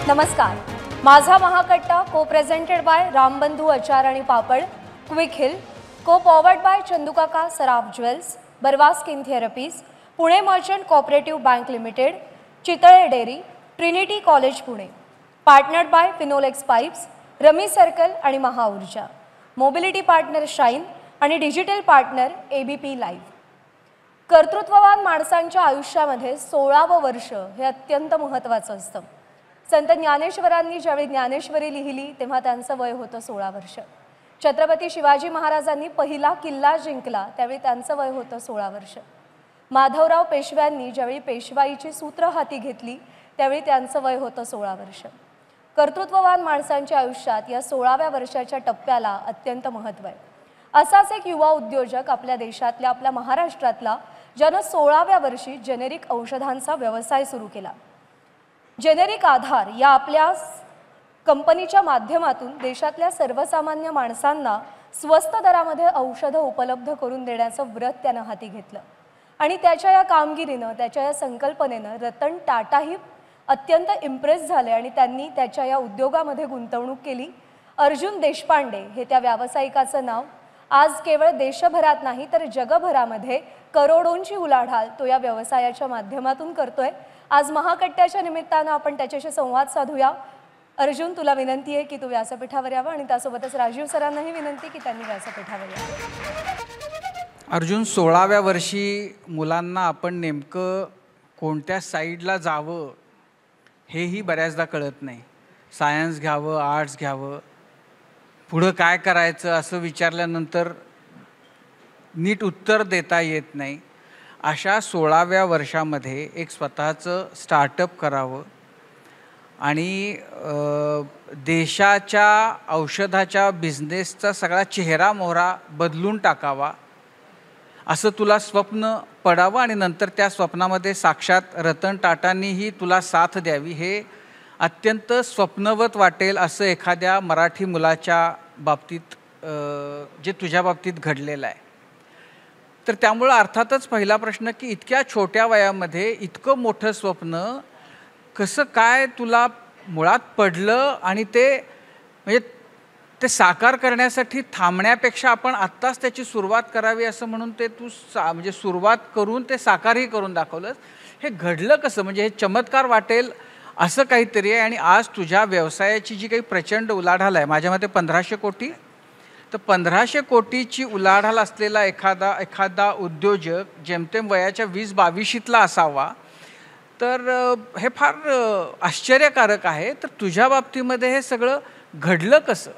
नमस्कार. माझा महाकट्टा को प्रेझेंटेड बाय रामबंधू अचार आणि पापड, quick heal, co powered by Chandukaka Saraf jewels, Barwa skin therapies, Pune merchant cooperative bank limited, Chitale dairy, Trinity college Pune, partnered by Finolex pipes, rummy circle आणि Mahaurja, mobility partner shine आणि digital partner ABP live. कर्तृत्ववान माणसांच्या आयुष्यामध्ये 16वं वर्ष हे अत्यंत महत्त्वाचं असतं. संत ज्ञानेश्वरांनी ज्यावेळी ज्ञानेश्वरी लिहिली तेव्हा त्यांचं वय होतं 16 वर्ष. छत्रपती शिवाजी महाराजांनी पहिला किल्ला जिंकला त्यावेळी त्यांचं वय होतं 16 वर्ष. माधवराव पेशव्यांनी ज्यावेळी पेशवाईची सूत्र हाती घेतली त्यावेळी त्यांचं वय होतं 16 वर्ष. कर्तृत्ववान माणसांच्या आयुष्यात या 16व्या वर्षाच्या टप्प्याला अत्यंत महत्त्व आहे. असाच एक युवा उद्योजक आपल्या देशातल्या, आपल्या महाराष्ट्रातला, ज्यानं 16व्या वर्षी जेनेरिक औषधांचा व्यवसाय सुरू केला. जेनेरिक आधार या आपल्या कंपनीच्या माध्यमातून देशातल्या सर्वसामान्य माणसांना स्वस्त दरामध्ये औषधं उपलब्ध करून देण्याचं व्रत त्यानं हाती घेतलं आणि त्याच्या या कामगिरीनं, त्याच्या या संकल्पनेनं रतन टाटाही अत्यंत इम्प्रेस झाले आणि त्यांनी त्याच्या या उद्योगामध्ये गुंतवणूक केली. अर्जुन देशपांडे हे त्या व्यावसायिकाचं नाव. आज केवळ देशभरात नाही तर जगभरामध्ये करोडोंची उलाढाल तो या व्यवसायाच्या माध्यमातून करतोय. आज महाकट्ट्याच्या निमित्तानं आपण त्याच्याशी संवाद साधूया. अर्जुन, तुला विनंती आहे की तू व्यासपीठावर यावं आणि त्यासोबतच राजीव सरांनाही विनंती की त्यांनी व्यासपीठावर यावं. अर्जुन, 16व्या वर्षी मुलांना आपण नेमकं कोणत्या साईडला जावं हेही बऱ्याचदा कळत नाही. सायन्स घ्यावं, आर्ट्स घ्यावं, पुढं काय करायचं असं विचारल्यानंतर नीट उत्तर देता येत नाही. अशा 16व्या वर्षामध्ये एक स्वतःचं स्टार्टअप करावं आणि देशाच्या औषधाच्या बिझनेसचा सगळा चेहरा मोहरा बदलून टाकावा असं तुला स्वप्न पडावं आणि नंतर त्या स्वप्नामध्ये साक्षात रतन टाटांनीही तुला साथ द्यावी हे अत्यंत स्वप्नवत वाटेल असं एखाद्या मराठी मुलाच्या बाबतीत जे तुझ्या बाबतीत घडलेलं आहे. तर त्यामुळं अर्थातच पहिला प्रश्न की इतक्या छोट्या वयामध्ये इतकं मोठं स्वप्न कसं काय तुला मुळात पडलं आणि ते म्हणजे ते साकार करण्यासाठी थांबण्यापेक्षा आपण आत्ताच त्याची सुरुवात करावी असं म्हणून ते तू म्हणजे सुरुवात करून ते साकारही करून दाखवलंस. हे घडलं कसं? म्हणजे हे चमत्कार वाटेल असं काहीतरी आहे. आणि आज तुझ्या व्यवसायाची जी काही प्रचंड उलाढाल आहे, माझ्या मते 1500 कोटी, तर 1500 कोटीची उलाढाल असलेला एखादा उद्योजक जेमतेम वयाच्या 20-22ला असावा तर हे फार आश्चर्यकारक आहे. तर तुझ्या बाबतीमध्ये हे सगळं घडलं कसं?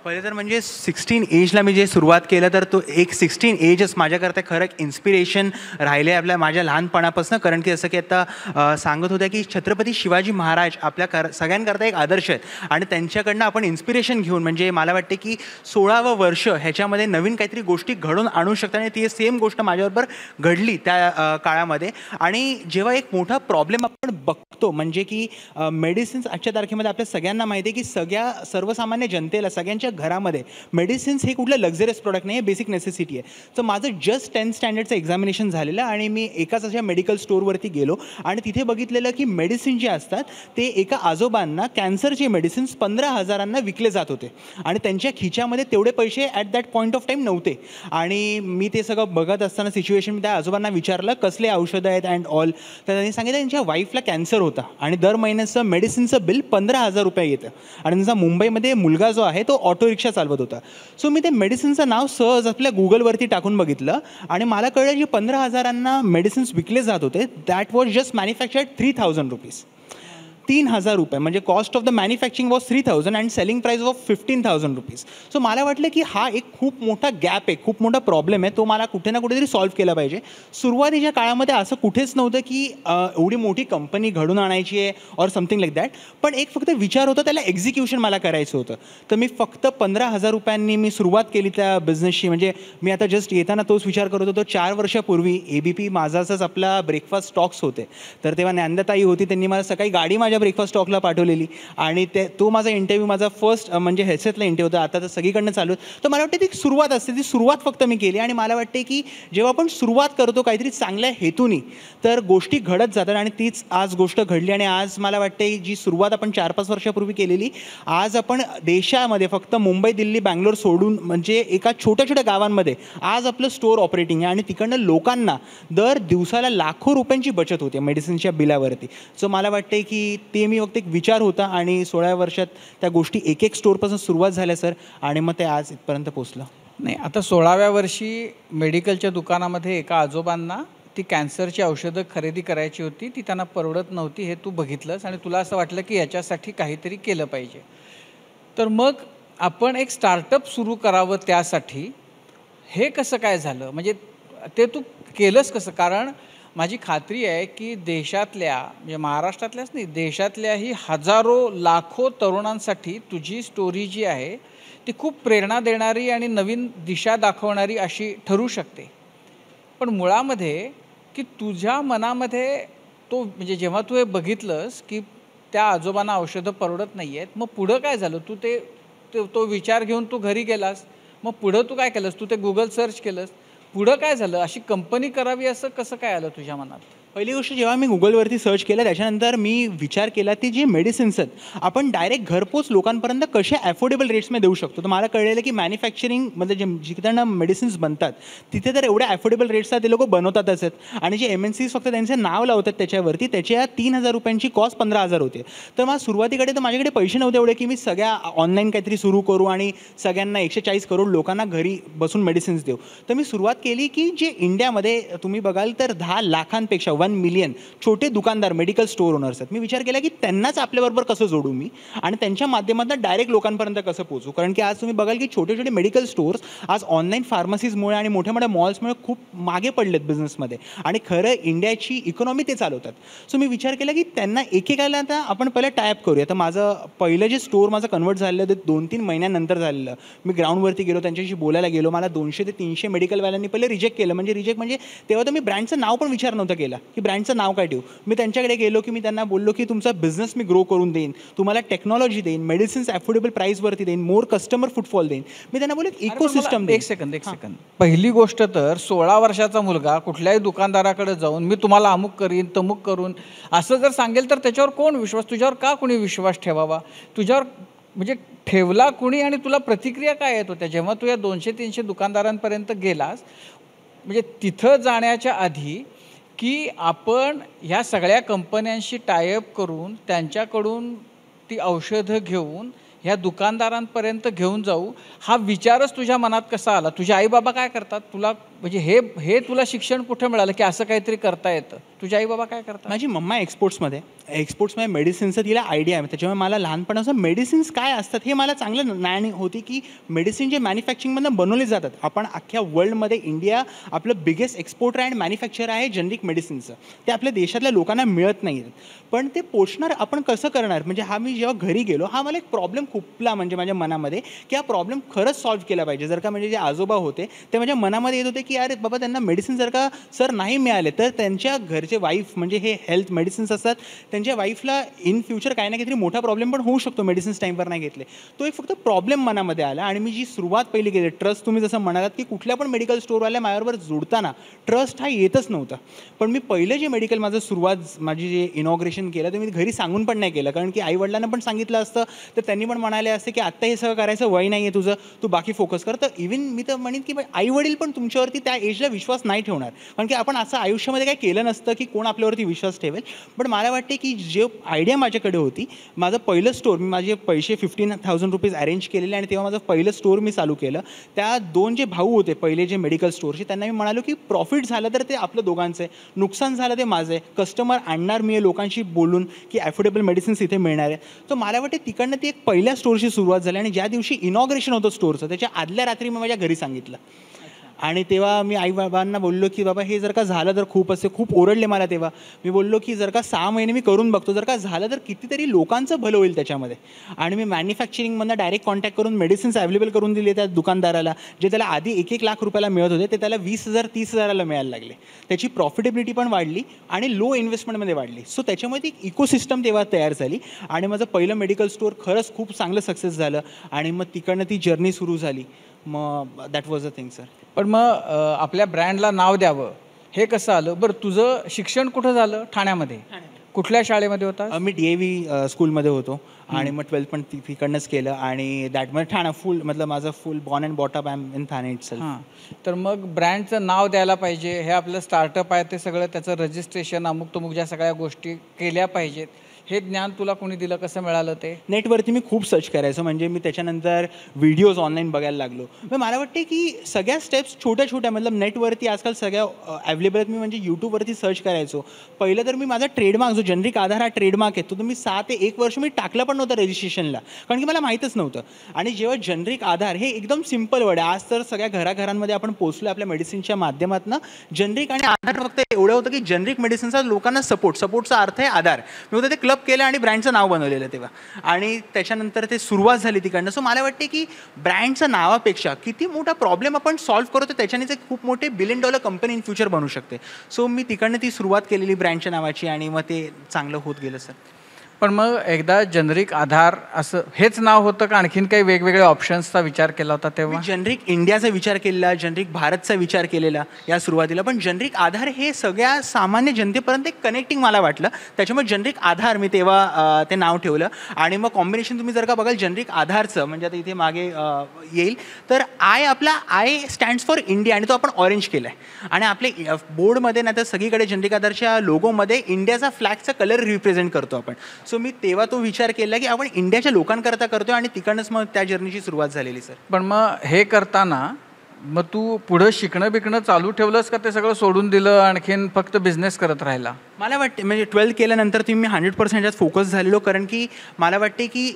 पहिले तर म्हणजे 16 एजला मी जे सुरुवात केलं तर तो एक 16 एजच माझ्याकरता खरं एक इन्स्पिरेशन राहिले आपल्या माझ्या लहानपणापासून. कारण की जसं की आता सांगत होत्या की छत्रपती शिवाजी महाराज आपल्या सगळ्यांकरता एक आदर्श आहेत आणि त्यांच्याकडनं आपण इन्स्पिरेशन घेऊन म्हणजे मला वाटते की 16वं वर्ष ह्याच्यामध्ये नवीन काहीतरी गोष्टी घडून आणू शकतात आणि ती सेम गोष्ट माझ्याबरोबर घडली त्या काळामध्ये. आणि जेव्हा एक मोठा प्रॉब्लेम आपण बघतो म्हणजे की मेडिसिन्स आजच्या तारखेमध्ये आपल्या सगळ्यांना माहिती आहे की सर्वसामान्य जनतेला सगळ्यांच्या घरामध्ये मेडिसिन्स हे कुठलं लक्झरियस प्रोडक्ट नाही आहे, बेसिक नेसेसिटी आहे. तर माझं जस्ट 10th स्टँडर्डचं एक्झामिनेशन झालेलं आणि मी एकाच अशा मेडिकल स्टोअरवरती गेलो आणि तिथे बघितलेलं की मेडिसिन जे असतात ते एका आजोबांना कॅन्सरचे मेडिसिन्स 15,000 विकले जात होते आणि त्यांच्या खिच्यामध्ये तेवढे पैसे at that point of time नव्हते. आणि मी ते सगळं बघत असताना सिच्युएशन त्या आजोबांना विचारलं कसले औषधं आहेत अँड ऑल. तर त्यांनी सांगितलं त्यांच्या वाईफला कॅन्सर होता आणि दर महिन्याचं मेडिसिनचं बिल 15,000 रुपये येतं आणि त्यांचा मुंबईमध्ये मुलगा जो आहे तो ऑटो रिक्षा चालवत होता. सो मी ते मेडिसिनचं नाव सहज आपल्या गुगलवरती टाकून बघितलं आणि मला कळलं जे 15,000 मेडिसिन्स विकले जात होते that was just manufactured 3,000 rupees. 3,000 रुपये म्हणजे cost of the manufacturing was 3,000 and selling price of 15,000 rupees. So मला वाटलं की हा एक खूप मोठा गॅप आहे, खूप मोठा प्रॉब्लेम आहे, तो मला कुठे ना कुठेतरी सॉल्व्ह केला पाहिजे. सुरुवातीच्या काळामध्ये असं कुठेच नव्हतं की एवढी मोठी कंपनी घडून आणायची आहे ऑर समथिंग लाईक दॅट. पण एक फक्त विचार होता, त्याला एक्झिक्युशन मला करायचं होतं. तर मी फक्त 15,000 रुपयांनी मी सुरुवात केली त्या बिझनेसची. म्हणजे मी आता जस्ट येताना तोच विचार करत होतो. 4 वर्षापूर्वी ABP माझाच आपला ब्रेकफास्ट स्टॉक्स होते. तर तेव्हा ज्ञानदाताई होती, त्यांनी मला सकाळी गाडी माझ्या माझ्या ब्रेकफास्ट टॉकला पाठवलेली आणि तो माझा इंटरव्ह्यू माझा फर्स्ट म्हणजे ह्याच्यातला इंटरव्ह्यू होता. आता तर सगळीकडनं चालू आहे. तर मला वाटते ती सुरुवात असते, ती सुरुवात फक्त मी केली. आणि मला वाटते की जेव्हा आपण सुरुवात करतो काहीतरी चांगल्या हेतूनी तर गोष्टी घडत जातात आणि तीच आज गोष्ट घडली. आणि आज मला वाटते जी सुरुवात आपण 4-5 वर्षापूर्वी केलेली, आज आपण देशामध्ये फक्त मुंबई, दिल्ली, बँगलोर सोडून म्हणजे एका छोट्या छोट्या गावांमध्ये आज आपलं स्टोअर ऑपरेटिंग आहे आणि तिकडनं लोकांना दर दिवसाला लाखो रुपयांची बचत होते मेडिसिनच्या बिलावरती. सो मला वाटते की ते मी फक्त एक विचार होता आणि 16 वर्षात त्या गोष्टी एक स्टोअरपासून सुरुवात झाल्या सर आणि मग ते आज इथपर्यंत पोचलं. नाही, आता 16व्या वर्षी मेडिकलच्या दुकानामध्ये एका आजोबांना ती कॅन्सरची औषधं खरेदी करायची होती, ती त्यांना परवडत नव्हती, हे तू बघितलंस आणि तुला असं वाटलं की याच्यासाठी काहीतरी केलं पाहिजे. तर मग आपण एक स्टार्टअप सुरू करावं त्यासाठी हे कसं काय झालं, म्हणजे ते तू केलंस कसं? कारण माझी खात्री आहे की देशातल्या म्हणजे महाराष्ट्रातल्याच नाही, देशातल्याही हजारो लाखो तरुणांसाठी तुझी स्टोरी जी आहे ती खूप प्रेरणा देणारी आणि नवीन दिशा दाखवणारी अशी ठरू शकते. पण मुळामध्ये की तुझ्या मनामध्ये तो म्हणजे जेव्हा तू हे बघितलंस की त्या आजोबांना औषधं परवडत नाही आहेत, मग पुढं काय झालं? तू तो विचार घेऊन तू घरी गेलास, मग पुढं तू काय केलंस? तू ते गुगल सर्च केलंस, पुढं काय झालं? अशी कंपनी करावी असं कसं काय आलं तुझ्या मनात? पहिली गोष्ट जेव्हा मी गुगलवरती सर्च केलं त्याच्यानंतर मी विचार केला ती जी मेडिसिन्स आहेत आपण डायरेक्ट घरपोच लोकांपर्यंत कसे ॲफोर्डेबल रेट्समध्ये देऊ शकतो. तर मला कळलेलं की मॅन्युफॅक्चरिंग म्हणजे जिकडनं मेडिसिन्स बनतात तिथे तर एवढ्या ॲफोर्डेबल रेट्सला ते लोक बनवतातच आहेत आणि जे MNCs फक्त त्यांचं नाव लावतात त्याच्यावरती त्याच्या 3,000 रुपयांची कॉस्ट 15,000 होते. तर मला सुरुवातीकडे तर माझ्याकडे पैसे नव्हते एवढे की मी सगळ्या ऑनलाईन काहीतरी सुरू करू आणि सगळ्यांना 140 करोड लोकांना घरी बसून मेडिसिन्स देऊ. तर मी सुरुवात केली की जे इंडियामध्ये तुम्ही बघाल तर 10 लाखांपेक्षा 1 मिलियन छोटे दुकानदार मेडिकल स्टोअर ओनर्स आहेत. मी विचार केला की त्यांनाच आपल्याबरोबर कसं जोडू मी आणि त्यांच्या माध्यमातून डायरेक्ट लोकांपर्यंत कसं पोहोचू. कारण की आज तुम्ही बघाल की छोटे छोटे मेडिकल स्टोअर्स आज ऑनलाईन फार्मसीजमुळे आणि मोठ्या मोठ्या मॉल्समुळे खूप मागे पडलेत बिझनेसमध्ये आणि खरं इंडियाची इकॉनॉमी ते चालवतात. सो मी विचार केला की त्यांना एकेकाला आता आपण पहिलं टायअप करूया. तर माझं पहिलं जे स्टोअर माझं कन्वर्ट झालेलं ते 2-3 महिन्यानंतर झालेलं. मी ग्राउंडवरती गेलो, त्यांच्याशी बोलायला गेलो. मला 200 ते 300 मेडिकलवाल्यांनी पहिले रिजेक्ट केलं. म्हणजे तेव्हा तर मी ब्रँडचं नाव पण विचार नव्हतं केला की ब्रँडचं नाव काय ठेवू. मी त्यांच्याकडे गेलो की मी त्यांना बोललो की तुमचा बिझनेस मी ग्रो करून देईन, तुम्हाला टेक्नॉलॉजी देईन, मेडिसिन्स ॲफोर्डेबल प्राईसवरती देईन, मोर कस्टमर फुटफॉल देईन. मी त्यांना बोललो इकोसिस्टम. एक सेकंद पहिली गोष्ट तर 16 वर्षाचा मुलगा कुठल्याही दुकानदाराकडे जाऊन मी तुम्हाला अमुक करीन तमुक करून असं जर सांगेल तर त्याच्यावर कोण विश्वास, तुझ्यावर का कोणी विश्वास ठेवावा? तुझ्यावर म्हणजे ठेवला कुणी आणि तुला प्रतिक्रिया काय येत होत्या जेव्हा तू या 200-300 दुकानदारांपर्यंत गेलास? म्हणजे तिथं जाण्याच्या आधी की आपण ह्या सगळ्या कंपन्यांशी टायअप करून त्यांच्याकडून ती औषधं घेऊन ह्या दुकानदारांपर्यंत घेऊन जाऊ, हा विचारच तुझ्या मनात कसा आला? तुझे आई बाबा काय करतात? तुला म्हणजे हे तुला शिक्षण कुठे मिळालं की असं काहीतरी करता येतं? तुझे आई बाबा काय करतात? माझी मम्मा एक्सपोर्ट्समध्ये मेडिसिन्सचं तिला आयडिया आहे. त्याच्यामुळे मला लहानपणापासून मेडिसिन्स काय असतात हे मला चांगलं ज्ञान होती की मेडिसिन जे मॅन्युफॅक्चरिंगमधून बनवले जातात. आपण अख्ख्या वर्ल्डमध्ये इंडिया आपलं बिगेस्ट एक्सपोर्टर अँड मॅन्युफॅक्चर आहे जेनरिक मेडिसिन्सचं. ते आपल्या देशातल्या लोकांना मिळत नाही आहेत. पण ते पोचणार आपण कसं करणार? म्हणजे हा मी जेव्हा घरी गेलो हा मला एक प्रॉब्लेम खूपला म्हणजे माझ्या मनामध्ये की हा प्रॉब्लेम खरंच सॉल्व्ह केला पाहिजे. जर का म्हणजे जे आजोबा होते ते माझ्या मनामध्ये येत होते की अरे बाबा त्यांना मेडिसिन जर का सर नाही मिळाले तर त्यांच्या घरचे वाईफ म्हणजे हे हेल्थ मेडिसिन्स असतात त्यांच्या वाईफला इन फ्युचर काही ना काहीतरी मोठा प्रॉब्लेम पण होऊ शकतो मेडिसिन्स टाईमवर नाही घेतले. तो एक फक्त प्रॉब्लेम मनामध्ये आला आणि मी जी सुरुवात पहिली केली ट्रस्ट, तुम्ही जसं म्हणालात की कुठल्या पण मेडिकल स्टोअरवाल्या माझ्याबरोबर जोडताना ट्रस्ट हा येतच नव्हता. पण मी पहिलं जे मेडिकल माझं सुरुवात माझी जे इनॉग्रेशन केलं ते मी घरी सांगून पण नाही केलं. कारण की आईवडिलांना पण सांगितलं असतं तर त्यांनी पण म्हणाले असते की आत्ता हे सगळं करायचं वय नाही आहे तुझं, तू बाकी फोकस कर. तर इव्हन मी तर म्हणेन की आईवडील पण तुमच्यावरती त्या एजला विश्वास नाही ठेवणार. कारण की आपण असं आयुष्यामध्ये काही केलं नसतं की कोण आपल्यावरती विश्वास ठेवेल. पण मला वाटते की जे आयडिया माझ्याकडे होती, माझं पहिलं स्टोअर मी माझे पैसे 15,000 रुपीज अरेंज केलेले आणि तेव्हा माझं पहिलं स्टोअर मी चालू केलं. त्या 2 जे भाऊ होते पहिले जे मेडिकल स्टोअरचे त्यांना मी म्हणालो की प्रॉफिट झालं तर ते आपलं दोघांचं आहे, नुकसान झालं ते माझं आहे, कस्टमर आणणार मी लोकांशी बोलून की ॲफोर्डेबल मेडिसिन्स इथे मिळणार आहे. तर मला वाटते तिकडनं ती एक पहिल्या स्टोअरची सुरुवात झाली आणि ज्या दिवशी इनॉग्रेशन होतं स्टोअरचं त्याच्या आदल्या रात्री मी माझ्या घरी सांगितलं. आणि तेव्हा मी आईबाबांना बोललो की बाबा हे जर का झालं तर खूप ओरडले मला. तेव्हा मी बोललो की जर का 6 महिने मी करून बघतो, जर का झालं तर कितीतरी लोकांचं भलं होईल त्याच्यामध्ये. आणि मी मॅन्युफॅक्चरिंगमधनं डायरेक्ट कॉन्टॅक्ट करून मेडिसिन्स अवेलेबल करून दिले त्या दुकानदाराला, जे त्याला आधी 1-1 लाख रुपयाला मिळत होते ते त्याला 20,000-30,000ला मिळायला लागले. त्याची प्रॉफिटेबिलिटी पण वाढली आणि लो इन्व्हेस्टमेंटमध्ये वाढली. सो त्याच्यामध्ये एक इकोसिस्टम तेव्हा तयार झाली आणि माझं पहिलं मेडिकल स्टोअर खरंच खूप चांगलं सक्सेस झालं आणि मग तिकडनं ती जर्नी सुरू झाली. मग that was a thing sir. पण मग आपल्या ब्रँडला नाव द्यावं हे कसं आलं बरं? तुझं शिक्षण कुठं झालं? ठाण्यामध्ये. कुठल्या शाळेमध्ये होता? मी DAV स्कूलमध्ये होतो आणि मग 12th पण तिकडनंच केलं आणि दॅट मध्ये ठाणा फुल मतलब माझं full born and brought up I am in Thane itself. हां, तर मग ब्रँडचं नाव द्यायला पाहिजे. हे आपलं स्टार्टअप आहे ते सगळं त्याचं रजिस्ट्रेशन अमुक तमुक ज्या सगळ्या गोष्टी केल्या पाहिजेत. हे ज्ञान तुला कोणी दिलं? कसं मिळालं ते? नेटवरती मी खूप सर्च करायचो. म्हणजे मी त्याच्यानंतर व्हिडिओज ऑनलाईन बघायला लागलो. मग मला वाटते की सगळ्या स्टेप्स छोट्या छोट्या मतलब नेटवरती आजकाल सगळ्या अवेलेबल आहेत. मी म्हणजे यूट्यूबवरती सर्च करायचो. पहिलं तर मी माझा ट्रेडमार्क जो जनरिक आधार हा ट्रेडमार्क आहे तो मी 6 ते 1 वर्ष मी टाकला पण नव्हता रजिस्ट्रेशनला, कारण की मला माहीतच नव्हतं. आणि जेव्हा जनरिक आधार हे एकदम सिम्पल वर्ड आहे. आज तर सगळ्या घराघरांमध्ये आपण पोहोचलो आपल्या मेडिसिनच्या माध्यमातून. जनरिक आणि आधार फक्त एवढं होतं की जनरिक मेडिसिनचा लोकांना सपोर्टचा अर्थ आहे आधार. मी होतं ते क्लब केलं आणि ब्रँडचं नाव बनवलेलं तेव्हा आणि त्याच्यानंतर ते सुरुवात झाली तिकडनं. सो मला वाटते की ब्रँडच्या नावापेक्षा किती मोठा प्रॉब्लेम आपण सॉल्व्ह करतो त्याच्यानेच एक खूप मोठे $1 बिलियन कंपनी इन फ्युचर बनू शकते. सो मी तिकडनं ती सुरुवात केलेली ब्रँडच्या नावाची आणि मग ते चांगलं होत गेलं सर. पण मग एकदा जनरिक आधार असं हेच नाव होतं का आणखीन काही वेगवेगळ्या ऑप्शन्सचा विचार केला होता तेव्हा? जनरिक इंडियाचा विचार केलेला, जनरिक भारतचा विचार केलेला या सुरुवातीला. पण जनरिक आधार हे सगळ्या सामान्य जनतेपर्यंत एक कनेक्टिंग मला वाटलं. त्याच्यामुळे जनरिक आधार मी तेव्हा ते नाव ठेवलं. आणि मग कॉम्बिनेशन तुम्ही जर का बघाल जनरिक आधारचं म्हणजे आता इथे मागे येईल तर आय स्टँड्स फॉर इंडिया आणि तो आपण ऑरेंज केला आहे. आणि आपले बोर्डमध्ये नाही तर सगळीकडे जनरिक आधारच्या लोगोमध्ये इंडियाचा फ्लॅगचा कलर रिप्रेझेंट करतो आपण. सो मी तेव्हा तो विचार केला की आपण इंडियाच्या लोकांकरता करतोय आणि तिकडनंच मग त्या जर्नीची सुरुवात झालेली सर. पण मग हे करताना मग तू पुढं शिकणं बिकणं चालू ठेवलंस का ते सगळं सोडून दिलं आणखीन फक्त बिझनेस करत राहिला? मला वाटते म्हणजे 12th केल्यानंतर तुम्ही मी 100% यात फोकस झालेलो. कारण की मला वाटते की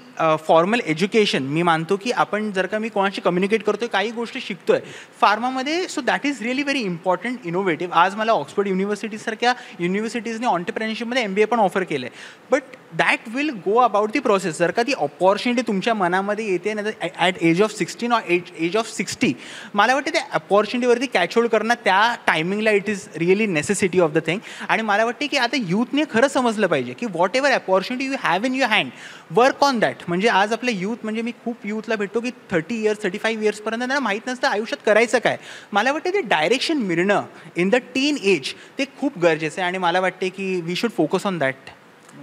फॉर्मल एज्युकेशन मी मानतो की आपण जर का मी कोणाशी कम्युनिकेट करतोय काही गोष्टी शिकतोय फार्मामध्ये. So that is really very important innovative. आज मला ऑक्सफर्ड युनिव्हर्सिटीसारख्या युनिव्हर्सिटीजने ऑन्टरप्रेनरशिपमध्ये MBA पण ऑफर केलं आहे. But that will go about the process. जर का ती अपॉर्च्युनिटी तुमच्या मनामध्ये येते ना at age of 16 or age of 60 मला वाटते त्या अपॉर्च्युनिटीवरती कॅच होल्ड करणं त्या टायमिंगला it is really necessity of the thing. आणि मला वाटते की आता यूथने खरं समजलं पाहिजे की what ever opportunity you have in your hand work on that. म्हणजे आज आपलं यूथ म्हणजे मी खूप यूथला भेटतो की 30 इयर्स 35 इयर्सपर्यंत त्यांना माहीत नसतं आयुष्यात करायचं काय. मला वाटते ते डायरेक्शन मिळणं इन द टीन एज ते खूप गरजेचं आहे आणि मला वाटते की we should focus on that.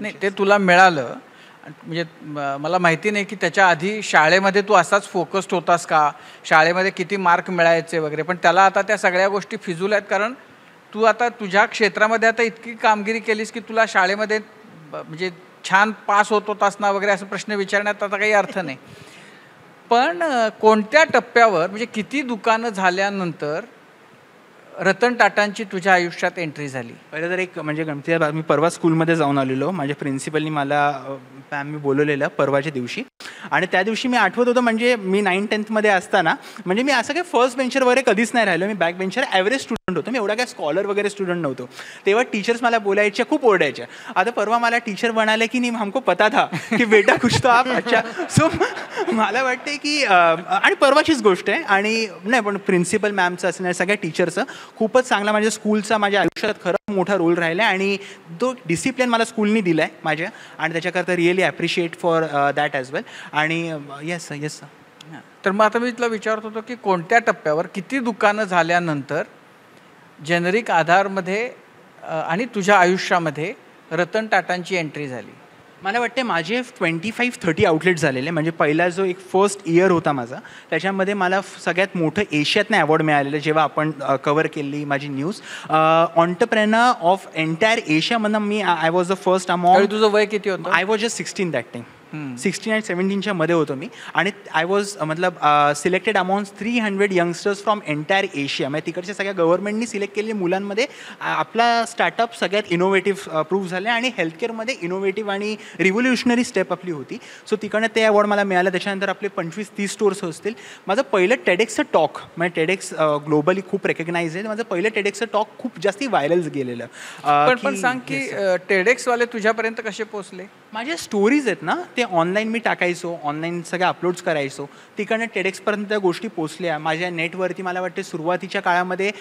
नाही ते तुला मिळालं म्हणजे मला माहिती नाही की त्याच्या आधी शाळेमध्ये तू असाच फोकस्ड होतास का? शाळेमध्ये किती मार्क मिळायचे वगैरे. पण त्याला आता त्या सगळ्या गोष्टी फिजूल आहेत कारण तू आता तुझ्या क्षेत्रामध्ये आता इतकी कामगिरी केलीस की तुला शाळेमध्ये म्हणजे छान पास होत होतास ना वगैरे असं प्रश्न विचारण्यात आता काही अर्थ नाही. पण कोणत्या टप्प्यावर म्हणजे किती दुकानं झाल्यानंतर रतन टाटांची तुझ्या आयुष्यात एंट्री झाली? पहिलं तर एक म्हणजे गमती मी परवा स्कूलमध्ये जाऊन आलेलो. माझ्या प्रिन्सिपलनी मला मॅम मी बोलवलेलं परवाच्या दिवशी आणि त्या दिवशी मी आठवत होतं म्हणजे मी 9th-10th असताना म्हणजे मी असं काही फर्स्ट बेंचर वगैरे कधीच नाही राहिलो. मी बॅक बेंचर ॲव्हरेज स्टुडंट होतो. मी एवढा काय स्कॉलर वगैरे स्टुडंट नव्हतो. तेव्हा टीचर्स मला बोलायच्या खूप ओरडायच्या. आता परवा मला टीचर म्हणाले की नाही हमको पता था की बेटा कुछ तो आप अच्छा. सो मला वाटते की आणि परवाचीच गोष्ट आहे आणि नाही पण प्रिन्सिपल मॅमचं असणार सगळ्या टीचरचं खूपच चांगला माझ्या स्कूलचा माझ्या आयुष्यात खरं मोठा रोल राहिला आहे आणि तो डिसिप्लिन मला स्कूलनी दिला आहे माझ्या आणि त्याच्याकरता really appreciate for that as well. आणि येस येस तर मग आता मी तुला विचारत होतो की कोणत्या टप्प्यावर किती दुकानं झाल्यानंतर जेनरिक आधारमध्ये आणि तुझ्या आयुष्यामध्ये रतन टाटांची एंट्री झाली? मला वाटते माझे 25-30 आउटलेट झालेले. म्हणजे पहिला जो एक फर्स्ट इयर होता माझा त्याच्यामध्ये मला सगळ्यात मोठं एशियातनं अवॉर्ड मिळालेलं जेव्हा आपण कव्हर केली माझी न्यूज. ऑन्टरप्रेनर ऑफ एंटायर एशियामधनं मी I was the first among. तुझं वय किती होतं? I was just 16 that time. 16 आणि 17च्या मध्ये होतो मी आणि आय वॉज मतलब selected amount 300 youngsters from entire Asia. म्हणजे तिकडच्या सगळ्या गव्हर्नमेंटनी सिलेक्ट केलेल्या मुलांमध्ये आपला स्टार्टअप सगळ्यात इनोव्हेटिव्ह प्रूव्ह झाले आणि हेल्थकेअरमध्ये इनोव्हेटिव्ह आणि रिव्होल्युशनरी स्टेप आपली होती. सो तिकडनं ते अवॉर्ड मला मिळालं. त्याच्यानंतर आपले 25-30 स्टोर्स असतील. माझं पहिलं टेडेक्सचं टॉक म्हणजे टेडेक्स ग्लोबली खूप रेकग्नाइज आहे. माझं पहिलं टेडेक्सचं टॉक खूप जास्त व्हायरल गेलेलं. पण सांग की टेडेक्सवाले तुझ्यापर्यंत कसे पोहोचले? माझ्या स्टोरीज आहेत ना ते ऑनलाईन मी टाकायचो, ऑनलाईन सगळ्या अपलोड्स करायचो. तिकडनं टेडेक्सपर्यंत त्या गोष्टी पोचल्या. माझ्या नेटवरती मला वाटते सुरुवातीच्या काळामध्ये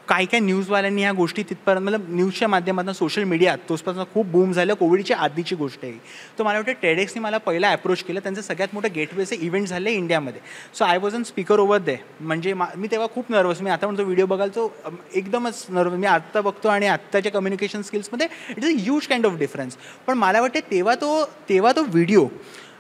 काही न्यूजवाल्यांनी ह्या गोष्टी तिथपर्यंत मतलब न्यूजच्या माध्यमातून सोशल मीडियात तोचपासून खूप बूम झालं. कोविडच्या आधीची गोष्ट आहे. तर मला वाटतं टेडेक्सनी मला पहिला अप्रोच केलं. त्यांचं सगळ्यात मोठं गेटवेचे इव्हेंट झाले इंडियामध्ये. So I was an speaker over there. म्हणजे मी तेव्हा खूप नर्वस. मी आता म्हणतो व्हिडिओ बघाल तो एकदमच नर्वस. मी आत्ता बघतो आणि आत्ताच्या कम्युनिकेशन स्किल्समध्ये it is a huge kind of difference. पण मला वाटते तेव्हा तो व्हिडिओ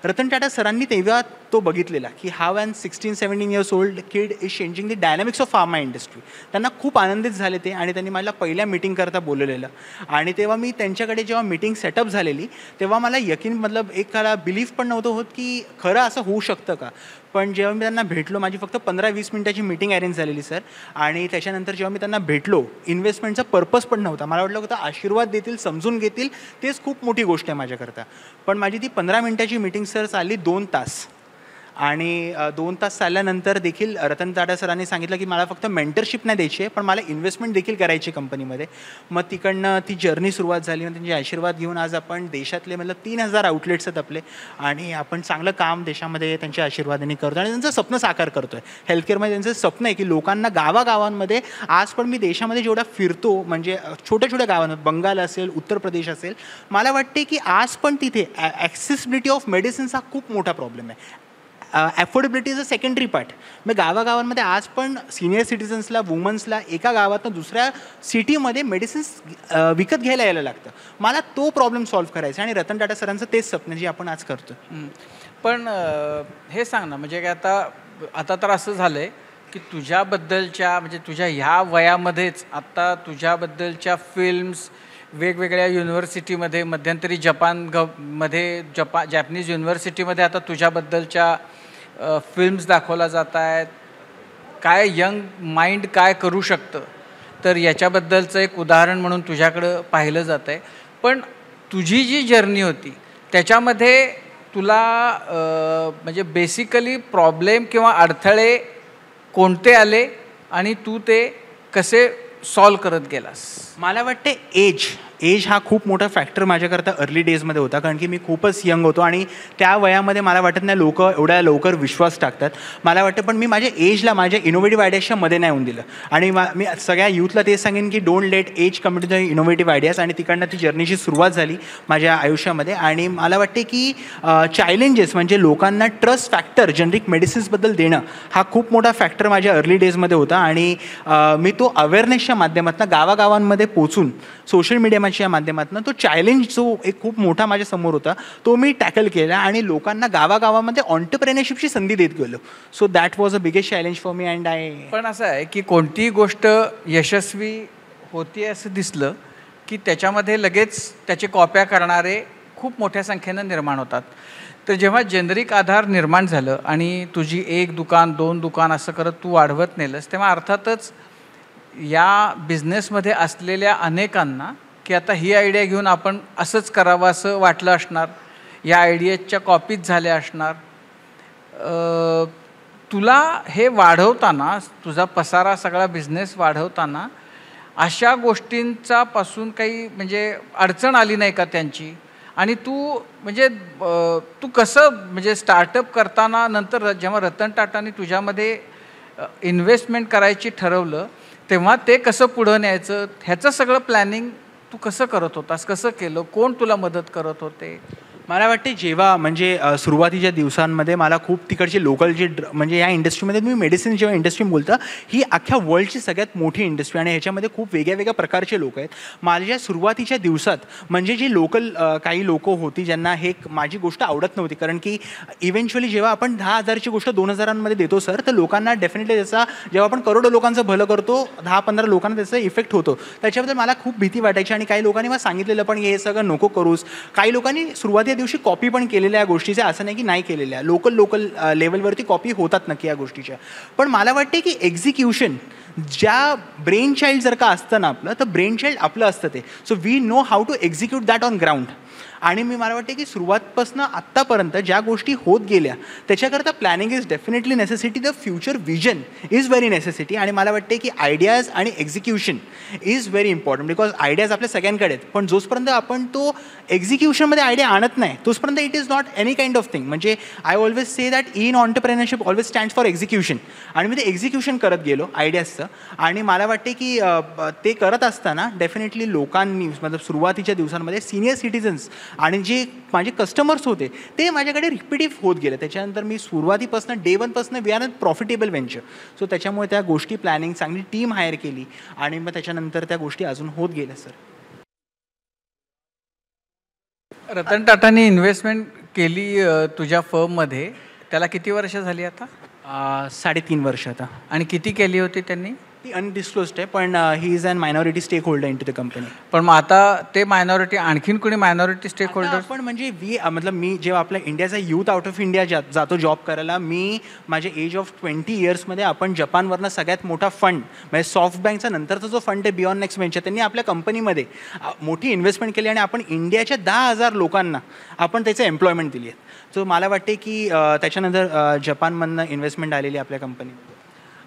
रतन टाटा सरांनी तेव्हा तो बघितलेला की how and 16-17 years old kid is changing the dynamics of pharma industry. त्यांना खूप आनंदित झाले ते आणि त्यांनी मला पहिल्या मीटिंग करता बोलवलेलं. आणि तेव्हा मी त्यांच्याकडे जेव्हा मीटिंग सेटअप झालेली तेव्हा मला यकीन मतलब एकाला बिलीफ पण नव्हतं होत की खरं असं होऊ शकतं का. पण जेव्हा मी त्यांना भेटलो, माझी फक्त 15-20 मिनिटाची मीटिंग अरेंज झालेली सर. आणि त्याच्यानंतर जेव्हा मी त्यांना भेटलो, इन्व्हेस्टमेंटचा पर्पज पण नव्हता. मला वाटलं होतं आशीर्वाद देतील, समजून घेतील, तेच खूप मोठी गोष्ट आहे माझ्याकरता. पण माझी ती 15 मिनिटाची मीटिंग सर चालली 2 तास. आणि 2 तास चालल्यानंतर देखील रतन टाटा सरांनी सांगितलं की मला फक्त मेंटरशिप नाही द्यायची आहे, पण मला इन्व्हेस्टमेंट देखील करायची कंपनीमध्ये. मग तिकडनं ती जर्नी सुरुवात झाली. मग त्यांचे आशीर्वाद घेऊन आज आपण देशातले मतलब 3000 आउटलेट्स आहेत आपले आणि आपण चांगलं काम देशामध्ये त्यांच्या आशीर्वादाने करतो आणि त्यांचं स्वप्न साकार करतो आहे. हेल्थकेअरमध्ये त्यांचं स्वप्न आहे की लोकांना गावागावांमध्ये आज पण मी देशामध्ये जेवढा फिरतो म्हणजे छोट्या छोट्या गावांमध्ये बंगाल असेल, उत्तर प्रदेश असेल, मला वाटते की आज पण तिथे ॲक्सेसिबिलिटी ऑफ मेडिसिन्स हा खूप मोठा प्रॉब्लेम आहे. Affordability is a secondary part. मग गावागावांमध्ये आज पण सिनियर सिटिझन्सला, वुमन्सला एका गावातून दुसऱ्या सिटीमध्ये मेडिसिन्स विकत घ्यायला यायला लागतं. मला तो प्रॉब्लेम सॉल्व्ह करायचा आणि रतन टाटा सरांचं तेच स्वप्न जे आपण आज करतो. पण हे सांग ना, म्हणजे काय आता तर असं झालं आहे की तुझ्याबद्दलच्या म्हणजे तुझ्या ह्या वयामध्येच आत्ता तुझ्याबद्दलच्या फिल्म्स वेगवेगळ्या युनिव्हर्सिटीमध्ये, मध्यंतरी जॅपनीज युनिव्हर्सिटीमध्ये आता तुझ्याबद्दलच्या फिल्म्स दाखवल्या जात आहेत. काय यंग माइंड काय करू शकतं, तर याच्याबद्दलचं एक उदाहरण म्हणून तुझ्याकडं पाहिलं जातं आहे. पण तुझी जी जर्नी होती त्याच्यामध्ये तुला म्हणजे बेसिकली प्रॉब्लेम किंवा अडथळे कोणते आले आणि तू ते कसे सॉल्व करत गेलास? मला वाटते एज हा खूप मोठा फॅक्टर माझ्याकरता अर्ली डेजमध्ये होता. कारण की मी खूपच यंग होतो आणि त्या वयामध्ये मला वाटत नाही लोक एवढ्या लवकर विश्वास टाकतात. मला वाटतं पण मी माझ्या एजला माझ्या इनोव्हेटिव्ह आयडियाजच्या मध्ये नाही येऊन दिलं. आणि मी सगळ्या यूथला तेच सांगेन की don't let age come to the innovative ideas. आणि तिकडनं ती जर्नीची सुरुवात झाली माझ्या आयुष्यामध्ये. आणि मला वाटते की चॅलेंजेस म्हणजे लोकांना ट्रस्ट फॅक्टर जनरिक मेडिसिन्सबद्दल देणं हा खूप मोठा फॅक्टर माझ्या अर्ली डेजमध्ये होता. आणि मी तो अवेअरनेसच्या माध्यमातून गावागावांमध्ये पोचून सोशल मीडियाच्या माध्यमातून तो चॅलेंज जो एक खूप मोठा माझ्या समोर होता तो मी टॅकल केला आणि लोकांना गावागावामध्ये ऑन्टरप्रेनरशिपची संधी देत गेलो. So that was a biggest challenge for me. And पण असं आहे की कोणतीही गोष्ट यशस्वी होती असं दिसलं की त्याच्यामध्ये लगेच त्याची कॉप्या करणारे खूप मोठ्या संख्येनं निर्माण होतात. तर जेव्हा जेनरिक आधार निर्माण झालं आणि तुझी 1 दुकान 2 दुकान असं करत तू वाढवत नेलंस, तेव्हा अर्थातच या बिझनेसमध्ये असलेल्या अनेकांना की आता ही आयडिया घेऊन आपण असंच करावं असं वाटलं असणार, या आयडियाच्या कॉपीज झाल्या असणार. तुला हे वाढवताना, तुझा पसारा सगळा बिझनेस वाढवताना अशा गोष्टींचा पासून काही म्हणजे अडचण आली नाही का त्यांची? आणि तू म्हणजे तू कसं म्हणजे स्टार्टअप करताना नंतर जेव्हा रतन टाटांनी तुझ्यामध्ये इन्व्हेस्टमेंट करायची ठरवलं तेव्हा ते कसं पुढं न्यायचं ह्याचं सगळं प्लॅनिंग तू कसं करत होतास, कसं केलं, कोण तुला मदत करत होते? मला वाटते जेव्हा म्हणजे सुरुवातीच्या दिवसांमध्ये मला खूप तिकडचे लोकल जे म्हणजे या इंडस्ट्रीमध्ये तुम्ही मेडिसिन जेव्हा इंडस्ट्री बोलता ही अख्ख्या वर्ल्डची सगळ्यात मोठी इंडस्ट्री आणि ह्याच्यामध्ये खूप वेगळ्या प्रकारचे लोक आहेत. माझ्या सुरुवातीच्या दिवसात म्हणजे जी लोकल काही लोकं होती ज्यांना हे माझी गोष्ट आवडत नव्हती. कारण की इव्हेंच्युअली जेव्हा आपण 10,000ची गोष्ट 2,000मध्ये देतो सर, तर लोकांना डेफिनेटली त्याचा जेव्हा आपण करोडो लोकांचं भलं करतो 10-15 लोकांना त्याचा इफेक्ट होतो. त्याच्याबद्दल मला खूप भीती वाटायची आणि काही लोकांनी मला सांगितलेलं पण हे सगळं नको करूस. काही लोकांनी सुरुवातीला दिवशी कॉपी पण केलेल्या या गोष्टीच्या, असं नाही की नाही केलेल्या, लोकल लेवलवरती कॉपी होतात नक्की या गोष्टीच्या. पण मला वाटते की एक्झिक्युशन ज्या ब्रेन चाइल्ड जर का असतं ना आपलं, तर ब्रेन चाइल्ड आपलं असतं ते. So we know how to execute that on ground. आणि मला वाटते की सुरुवातपासून आत्तापर्यंत ज्या गोष्टी होत गेल्या त्याच्याकरता planning is definitely necessity. The future vision is very necessity. आणि मला वाटते की आयडियाज आणि execution is very important, because ideas आपल्या सगळ्यांकडे आहेत, पण जोपर्यंत आपण तो एक्झिक्युशनमध्ये आयडिया आणत नाही तोपर्यंत it is not any kind of thing. म्हणजे I always say that in entrepreneurship always stands for execution. आणि मी ते एक्झिक्युशन करत गेलो आयडियाजचं. आणि मला वाटते की ते करत असताना डेफिनेटली लोकांनी मतलब सुरुवातीच्या दिवसांमध्ये सिनियर सिटिझन्स आणि जे माझे कस्टमर्स होते ते माझ्याकडे रिपिटिव्ह होत गेले. त्याच्यानंतर मी सुरुवातीपासून डे वनपासून we are a profitable venture. So त्याच्यामुळे त्या गोष्टी प्लॅनिंग चांगली टीम हायर केली आणि मग त्याच्यानंतर त्या गोष्टी अजून होत गेल्या. सर रतन टाटांनी इन्व्हेस्टमेंट केली तुझ्या फर्ममध्ये, त्याला किती वर्ष झाली आता? 3.5 वर्ष आता. आणि किती केली होती त्यांनी? ती अनडिस्क्लोज्ड आहे, पण he is an minority stakeholder in to the company. पण मग आता ते मायनॉरिटी आणखीन कोणी मायनॉरिटी स्टेक होल्डर? पण म्हणजे मतलब मी जेव्हा आपल्या इंडियाचा यूथ आउट ऑफ इंडिया जातो जॉब करायला, मी माझ्या एज ऑफ 20 इयर्समध्ये आपण जपानवरनं सगळ्यात मोठा फंड म्हणजे सॉफ्ट बँकचा नंतरचा जो फंड आहे बियॉन्ड नेक्स्ट व्हेंचर, त्यांनी आपल्या कंपनीमध्ये मोठी इन्व्हेस्टमेंट केली आणि आपण इंडियाच्या 10,000 लोकांना आपण त्याचं एम्प्लॉयमेंट दिली आहे. सो मला वाटते की त्याच्यानंतर जपानमधनं इन्व्हेस्टमेंट आलेली आपल्या कंपनीमध्ये.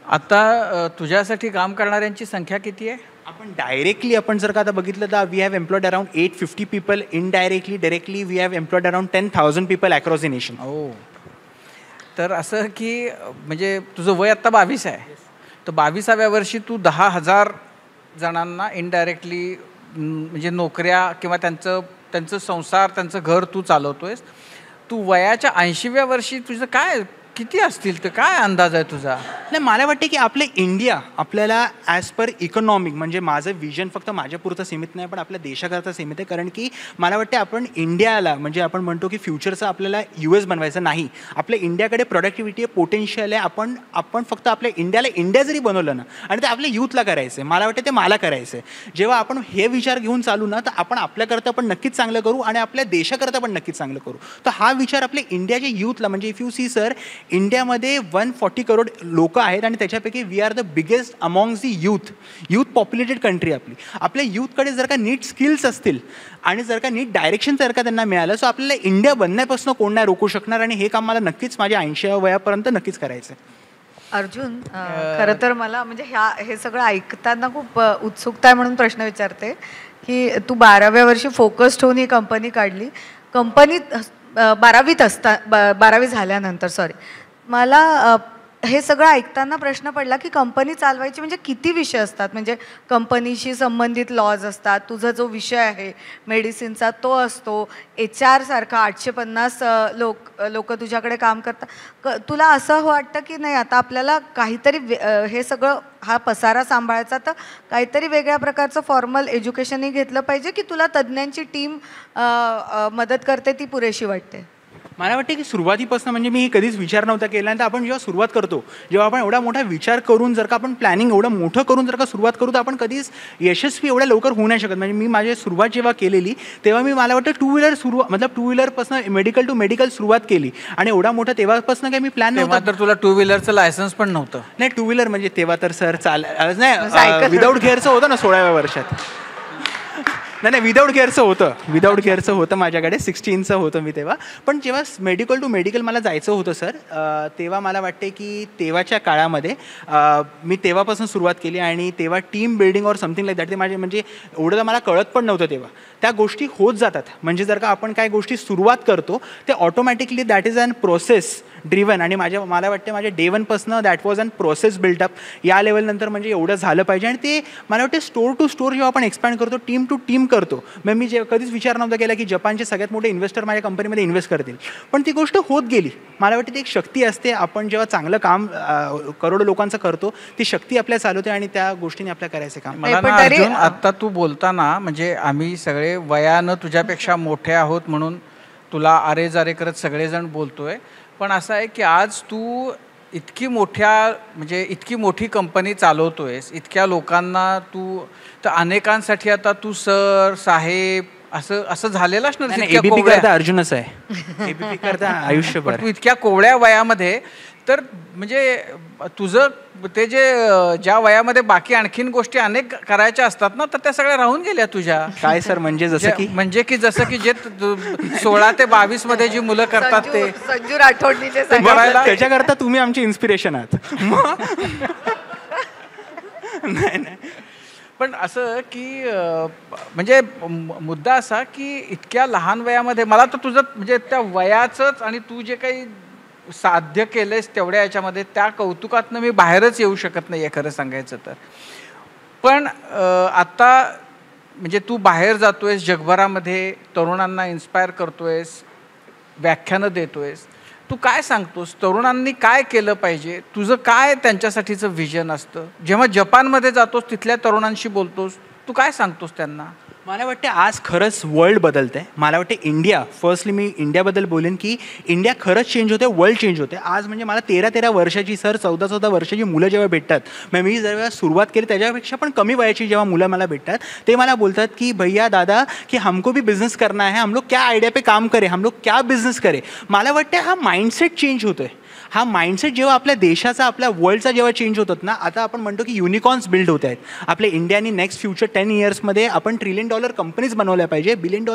आता तुझ्यासाठी काम करणाऱ्यांची संख्या किती आहे? आपण डायरेक्टली आपण जर का आता बघितलं तर we have employed around 850 people. Indirectly directly we have employed around 10,000 people across the nation. हो, तर असं की म्हणजे तुझं वय आत्ता 22 आहे, तर 22व्या वर्षी तू 10,000 जणांना इनडायरेक्टली म्हणजे नोकऱ्या किंवा त्यांचं संसार, त्यांचं घर तू चालवतोयस. तू वयाच्या 80व्या वर्षी तुझं काय किती असतील, तर काय अंदाज आहे तुझा? नाही, मला वाटते की आपलं इंडिया आपल्याला ॲज पर इकॉनॉमिक म्हणजे माझं विजन फक्त माझ्यापुरतं सीमित नाही, पण आपल्या देशाकरता सीमित आहे. कारण की मला वाटते आपण इंडियाला म्हणजे आपण म्हणतो की फ्युचरचं आपल्याला US बनवायचं नाही. आपल्या इंडियाकडे प्रोडक्टिव्हिटी आहे, पोटेन्शियल आहे. आपण फक्त आपल्या इंडियाला इंडिया जरी बनवलं ना आणि ते आपल्या यूथला करायचं आहे, मला वाटते ते मला करायचं आहे. जेव्हा आपण हे विचार घेऊन चालू ना तर आपण आपल्याकरता पण नक्कीच चांगलं करू आणि आपल्या देशाकरता पण नक्कीच चांगलं करू. तर हा विचार आपल्या इंडियाच्या यूथला म्हणजे इफ यू सी सर, इंडियामध्ये 140 करोड लोक आहेत आणि त्याच्यापैकी we are the biggest amongst the youth populated country आपली. आपल्या यूथकडे जर का नीट स्किल्स असतील आणि जर का नीट डायरेक्शन जर का त्यांना मिळालं, सो आपल्याला इंडिया बनण्यापासून कोण नाही रोखू शकणार. आणि हे काम मला नक्कीच माझ्या 80व्या वयापर्यंत नक्कीच करायचं आहे. अर्जुन, खरं तर मला म्हणजे हे सगळं ऐकताना खूप उत्सुकता आहे, म्हणून प्रश्न विचारते की तू 12व्या वर्षी फोकस्ड होऊन ही कंपनी काढली. कंपनीत 12वी झाल्यानंतर मला हे सगळं ऐकताना प्रश्न पडला की कंपनी चालवायची म्हणजे किती विषय असतात. म्हणजे कंपनीशी संबंधित लॉज असतात, तुझा जो विषय आहे मेडिसिनचा तो असतो, HR सारखा 850 लोक तुझ्याकडे काम करतात. तुला असं वाटतं की नाही आता आपल्याला काहीतरी हे सगळं हा पसारा सांभाळायचा, तर काहीतरी वेगळ्या प्रकारचं फॉर्मल एज्युकेशनही घेतलं पाहिजे, की तुला तज्ज्ञांची टीम मदत करते ती पुरेशी वाटते? मला वाटते की सुरुवातीपासून म्हणजे मी कधीच विचार नव्हता केला. तर आपण जेव्हा सुरुवात करतो, जेव्हा आपण एवढा मोठा विचार करून जर का आपण प्लॅनिंग एवढं मोठं करून जर का सुरुवात करू, तर आपण कधीच यशस्वी एवढ्या लवकर होऊ नाही शकत. म्हणजे मी माझी सुरुवात जेव्हा केलेली तेव्हा मला वाटतं टू व्हीलरपासून मेडिकल टू मेडिकल सुरुवात केली आणि एवढा मोठा तेव्हापासून काही मी प्लॅन नव्हता. तर तुला 2 व्हीलरचं लायसन्स पण नव्हतं? नाही, 2 व्हीलर म्हणजे तेव्हा तर सर नाही, विदाऊट गिअरचं होतं ना 16व्या वर्षात. नाही, विदाऊट गिअरचं होतं माझ्याकडे, 16चं होतं मी तेव्हा. पण जेव्हा मेडिकल टू मेडिकल मला जायचं होतं सर, तेव्हा मला वाटते की तेव्हाच्या काळामध्ये मी तेव्हापासून सुरुवात केली आणि तेव्हा टीम बिल्डिंग और समथिंग लाईक दॅट ते माझे म्हणजे एवढं तर मला कळत पण नव्हतं तेव्हा. त्या गोष्टी होत जातात. म्हणजे जर का आपण काही गोष्टी सुरुवात करतो ते automatically that is an process driven. आणि मला वाटते माझ्या डे वनपासनं that was an process buildup. या लेवलनंतर म्हणजे एवढं झालं पाहिजे. आणि ते मला वाटते स्टोर टू स्टोर जेव्हा आपण एक्सपॅन्ड करतो, टीम टू टीम करतो. मग मी कधीच विचार नव्हता केला की जपानचे सगळ्यात मोठे इन्व्हेस्टर माझ्या कंपनीमध्ये इन्व्हेस्ट करतील, पण ती गोष्ट होत गेली. मला वाटते ती एक शक्ती असते. आपण जेव्हा चांगलं काम करोडो लोकांचं करतो, ती शक्ती आपल्या चालवते आणि त्या गोष्टीने आपल्या करायचं काम. मला ना अर्जुन, आता तू बोलताना म्हणजे आम्ही सगळे वयानं तुझ्यापेक्षा मोठे आहोत म्हणून तुला अरे जारे करत सगळेजण बोलतोय. पण असं आहे की आज तू इतकी मोठी कंपनी चालवतोयस, इतक्या लोकांना तू, तर अनेकांसाठी आता तू सर, साहेब, असं असं झालेलं असणार इतक्या एबीपी कोवळ्या. करता अर्जुनच आहे, एबीपी करता आयुष्यभर. पण तू इतक्या कोवळ्या वयामध्ये तर म्हणजे तुझं ते जे ज्या वयामध्ये बाकी आणखीन गोष्टी अनेक करायच्या असतात ना, तर त्या सगळ्या राहून गेल्या तुझ्या. काय सर, म्हणजे जसं की जसं की जे 16 ते 22 मध्ये जी मुलं करतात ते संजू राठोडनी जे सांगितलं. करायला. त्याच्याकरता तुम्ही आमची इन्स्पिरेशन आहात. नाही. पण असं की म्हणजे मुद्दा असा की इतक्या लहान वयामध्ये मला तर तुझं म्हणजे त्या वयाचंच आणि तू जे काही साध्य केलंयस तेवढ्या याच्यामध्ये त्या कौतुकातनं मी बाहेरच येऊ शकत नाही आहे खरं सांगायचं तर. पण आत्ता म्हणजे तू बाहेर जातोयस जगभरामध्ये, तरुणांना इन्स्पायर करतोयस, व्याख्यानं देतोयस, तू काय सांगतोस तरुणांनी काय केलं पाहिजे? तुझं काय त्यांच्यासाठीचं व्हिजन असतं? जेव्हा जपानमध्ये जातोस तिथल्या तरुणांशी बोलतोस, तू काय सांगतोस त्यांना? मला वाटते आज खरंच वर्ल्ड बदलतंय. मला वाटते इंडिया, फर्स्टली मी इंडियाबद्दल बोलेन की इंडिया खरंच चेंज होते, वर्ल्ड चेंज होते. आज म्हणजे मला 13-13 वर्षाची सर 14-14 वर्षाची मुलं जेव्हा भेटतात, मी जेव्हा सुरुवात केली त्याच्यापेक्षा पण कमी वयाची जेव्हा मुलं मला भेटतात, ते मला बोलतात की भैया दादा की हमको भी बिझनेस करना है, हम लोग क्या आयडिया पे काम करे, हम लोग क्या बिझनेस करे. मला वाटते हा माइंडसेट चेंज होतोय. हा माइंडसेट जेव्हा आपल्या देशाचा, आपल्या वर्ल्डचा जेव्हा चेंज होतात ना, आता आपण म्हणतो की युनिकॉर्न्स बिल्ड होत आहेत आपल्या इंडियानी. नेक्स्ट फ्युचर 10 इयर्समध्ये आपण $1 ट्रिलियन कंपनीज बनवल्या पाहिजे, $1 बिलियन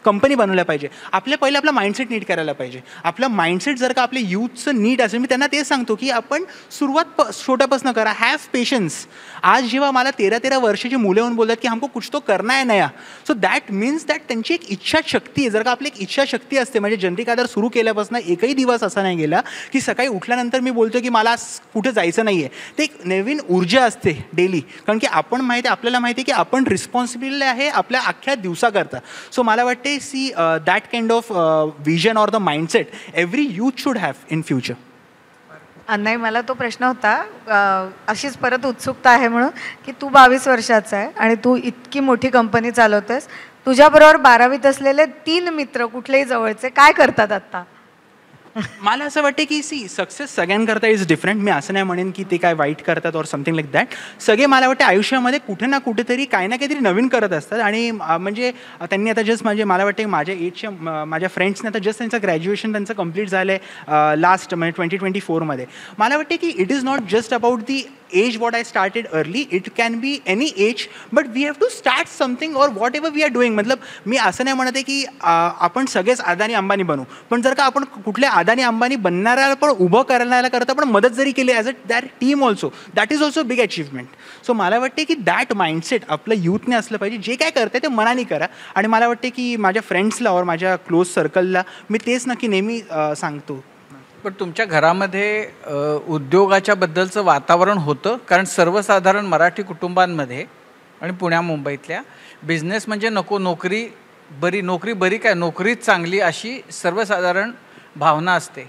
कंपनी बनवल्या पाहिजे. पहिले आपला माइंडसेट नीट करायला पाहिजे. आपलं माइंडसेट जर का आपल्या यूथचं नीट असेल, मी त्यांना ते सांगतो की आपण सुरुवात छोट्यापासून करा, हॅव पेशन्स. आज जेव्हा मला 13-13 वर्षाची मुलं येऊन बोलतात की हमको कुछ तो करना है नया, सो दॅट मीन्स दॅट त्यांची एक इच्छाशक्ती आहे. जर का आपली एक इच्छाशक्ती असते, म्हणजे जनरिक आधार सुरू केल्यापासून एकही दिवस असा नाही गेला की सकाळी उठल्यानंतर मी बोलतो की मला कुठे जायचं नाही आहे. ते एक नवीन ऊर्जा असते डेली, कारण की आपल्याला माहिती आहे की आपण रिस्पॉन्सिबल आहे आपल्या अख्ख्या दिवसाकरता. सो मला वाटते that kind of vision or the mindset every youth should have in future. नाही, मला तो प्रश्न होता, अशीच परत उत्सुकता आहे म्हणून की तू 22 वर्षाचा आहे आणि तू इतकी मोठी कंपनी चालवतेस. तुझ्याबरोबर 12वीत असलेले 3 मित्र कुठलेही जवळचे काय करतात आत्ता? मला असं वाटते की सक्सेस सगळ्यांकरता इज डिफरंट. मी असं नाही म्हणेन की ते काय वाईट करतात और समथिंग लाईक दॅट. सगळे मला वाटते आयुष्यामध्ये कुठे ना कुठेतरी काही ना काहीतरी नवीन करत असतात. आणि म्हणजे त्यांनी आता जस्ट मला वाटते माझ्या एजच्या माझ्या फ्रेंड्सने आता जस्ट त्यांचं ग्रॅज्युएशन त्यांचं कंप्लीट झालं आहे लास्ट म्हणजे 2024मध्ये. मला वाटते की it is not just about the age what I started early, it can be any age, but we have to start something or whatever we are doing. मतलब मी असं नाही म्हणत आहे की आपण सगळेच अदानी अंबानी बनू, पण जर का आपण कुठल्या अदानी अंबानी बनणाऱ्याला पण उभं करण्याला करता पण मदत जरी केली as a that team also, that is also big achievement. So मला वाटते की दॅट माइंडसेट आपलं यूथने असलं पाहिजे. जे काय करते ते मनाने करा. आणि मला वाटते की माझ्या फ्रेंड्सला और माझ्या क्लोज सर्कलला मी तेच नक्की नेहमी सांगतो. पण तुमच्या घरामध्ये उद्योगाच्या बद्दलचं वातावरण होतं? कारण सर्वसाधारण मराठी कुटुंबांमध्ये आणि पुण्या मुंबईतल्या बिझनेस म्हणजे नोकरी बरी काय, नोकरीच चांगली अशी सर्वसाधारण भावना असते.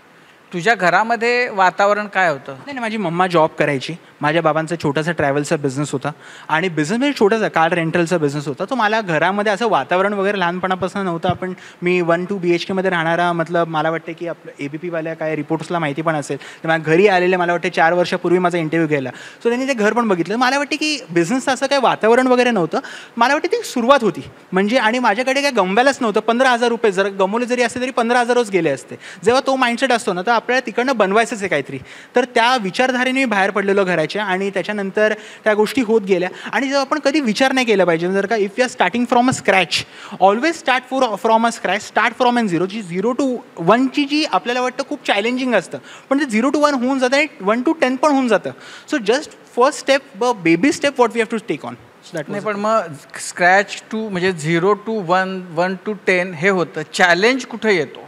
तुझ्या घरामध्ये वातावरण काय होतं? नाही, माझी मम्मा जॉब करायची. माझ्या बाबांचा छोटासा ट्रॅव्हलचा बिझनेस होता आणि बिझनेस म्हणजे छोटासा कार रेंटलचा बिझनेस होता. तो मला घरामध्ये असं वातावरण वगैरे लहानपणापासून नव्हतं. मी 1-2 BHKमध्ये राहणारा, मतलब मला वाटते की आपलं ABPवाल्या काय रिपोर्ट्सला माहिती पण असेल. तर माझ्या घरी आलेले मला वाटते 4 वर्षापूर्वी माझा इंटरव्ह्यू घ्यायला. सो त्यांनी ते घर पण बघितलं. मला वाटते की बिझनेसचं असं काही वातावरण वगैरे नव्हतं. मला वाटते ती सुरुवात होती म्हणजे, आणि माझ्याकडे काय गमवायलाच नव्हतं. ₹15,000 जर गमवले जरी असते तरी 15,000च गेले असते. जेव्हा तो माइंडसेट असतो ना, तर आपल्याला तिकडनं बनवायचंच आहे काहीतरी. तर त्या विचारधारेने मी बाहेर पडलेलो घराच्या, आणि त्याच्यानंतर त्या गोष्टी होत गेल्या. आणि जेव्हा आपण कधी विचार नाही केला पाहिजे, जर का if you are starting from a scratch, always start from a scratch, start from an zero. जी 0 to 1 जी आपल्याला वाटतं खूप चॅलेंजिंग असतं, पण ते 0 to 1 होऊन जातं आणि 1 to 10 पण होऊन जातं. So just first step, baby step what we have to take on. नाही, पण मग स्क्रॅच टू म्हणजे 0 to 1, 1 to 10 हे होतं. चॅलेंज कुठे येतो?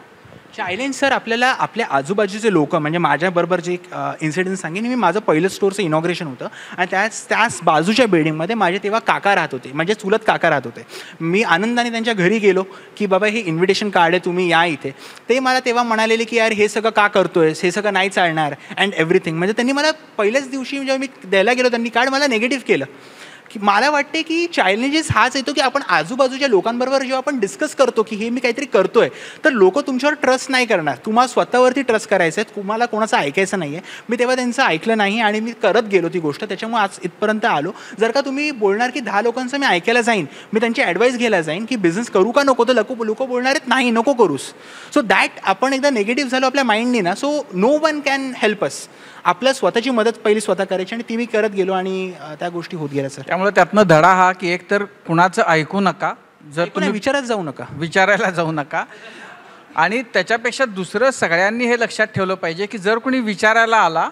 चॅलेंज सर आपल्याला आपल्या आजूबाजूचे लोक, म्हणजे माझ्याबरोबर जे एक इन्सिडेंट सांगेन मी. माझं पहिलं स्टोअरचं इनॉग्रेशन होतं आणि त्याच बाजूच्या बिल्डिंगमध्ये माझे तेव्हा काका राहत होते, म्हणजे चुलत काका राहत होते. मी आनंदाने त्यांच्या घरी गेलो की बाबा हे इन्व्हिटेशन कार्ड आहे, तुम्ही या इथे. ते मला तेव्हा म्हणालेले की यार हे सगळं का करतोयस, हे सगळं नाही चालणार अँड एव्हरीथिंग. म्हणजे त्यांनी मला पहिल्याच दिवशी जेव्हा मी द्यायला गेलो त्यांनी कार्ड मला निगेटिव्ह केलं की मला वाटते की चॅलेंजेस हाच येतो की आपण आजूबाजूच्या लोकांबरोबर जेव्हा आपण डिस्कस करतो की हे मी काहीतरी करतोय, तर लोक तुमच्यावर ट्रस्ट नाही करणार. तुम्हाला स्वतःवरती ट्रस्ट करायचं आहे, तुम्हाला कोणाचं ऐकायचं नाही आहे. मी तेव्हा त्यांचं ऐकलं नाही आणि मी करत गेलो ती गोष्ट, त्याच्यामुळे आज इथपर्यंत आलो. जर का तुम्ही बोलणार की 10 लोकांचं मी ऐकायला जाईन, मी त्यांची ॲडवाईस घ्यायला जाईन की बिझनेस करू का नको, तर लोक बोलणार आहेत नाही नको करूस. सो दॅट आपण एकदा निगेटिव्ह झालो आपल्या माइंडनी ना, so no one can help us. आपल्या स्वतःची मदत पहिली स्वतः करायची आणि ती मी करत गेलो आणि त्या गोष्टी होत गेल्या सर. त्यामुळे त्यातनं धडा हा की एक तर कुणाचं ऐकू नका, जर तुम्ही विचारायला जाऊ नका. आणि त्याच्यापेक्षा दुसरं सगळ्यांनी हे लक्षात ठेवलं पाहिजे की जर कोणी विचारायला आला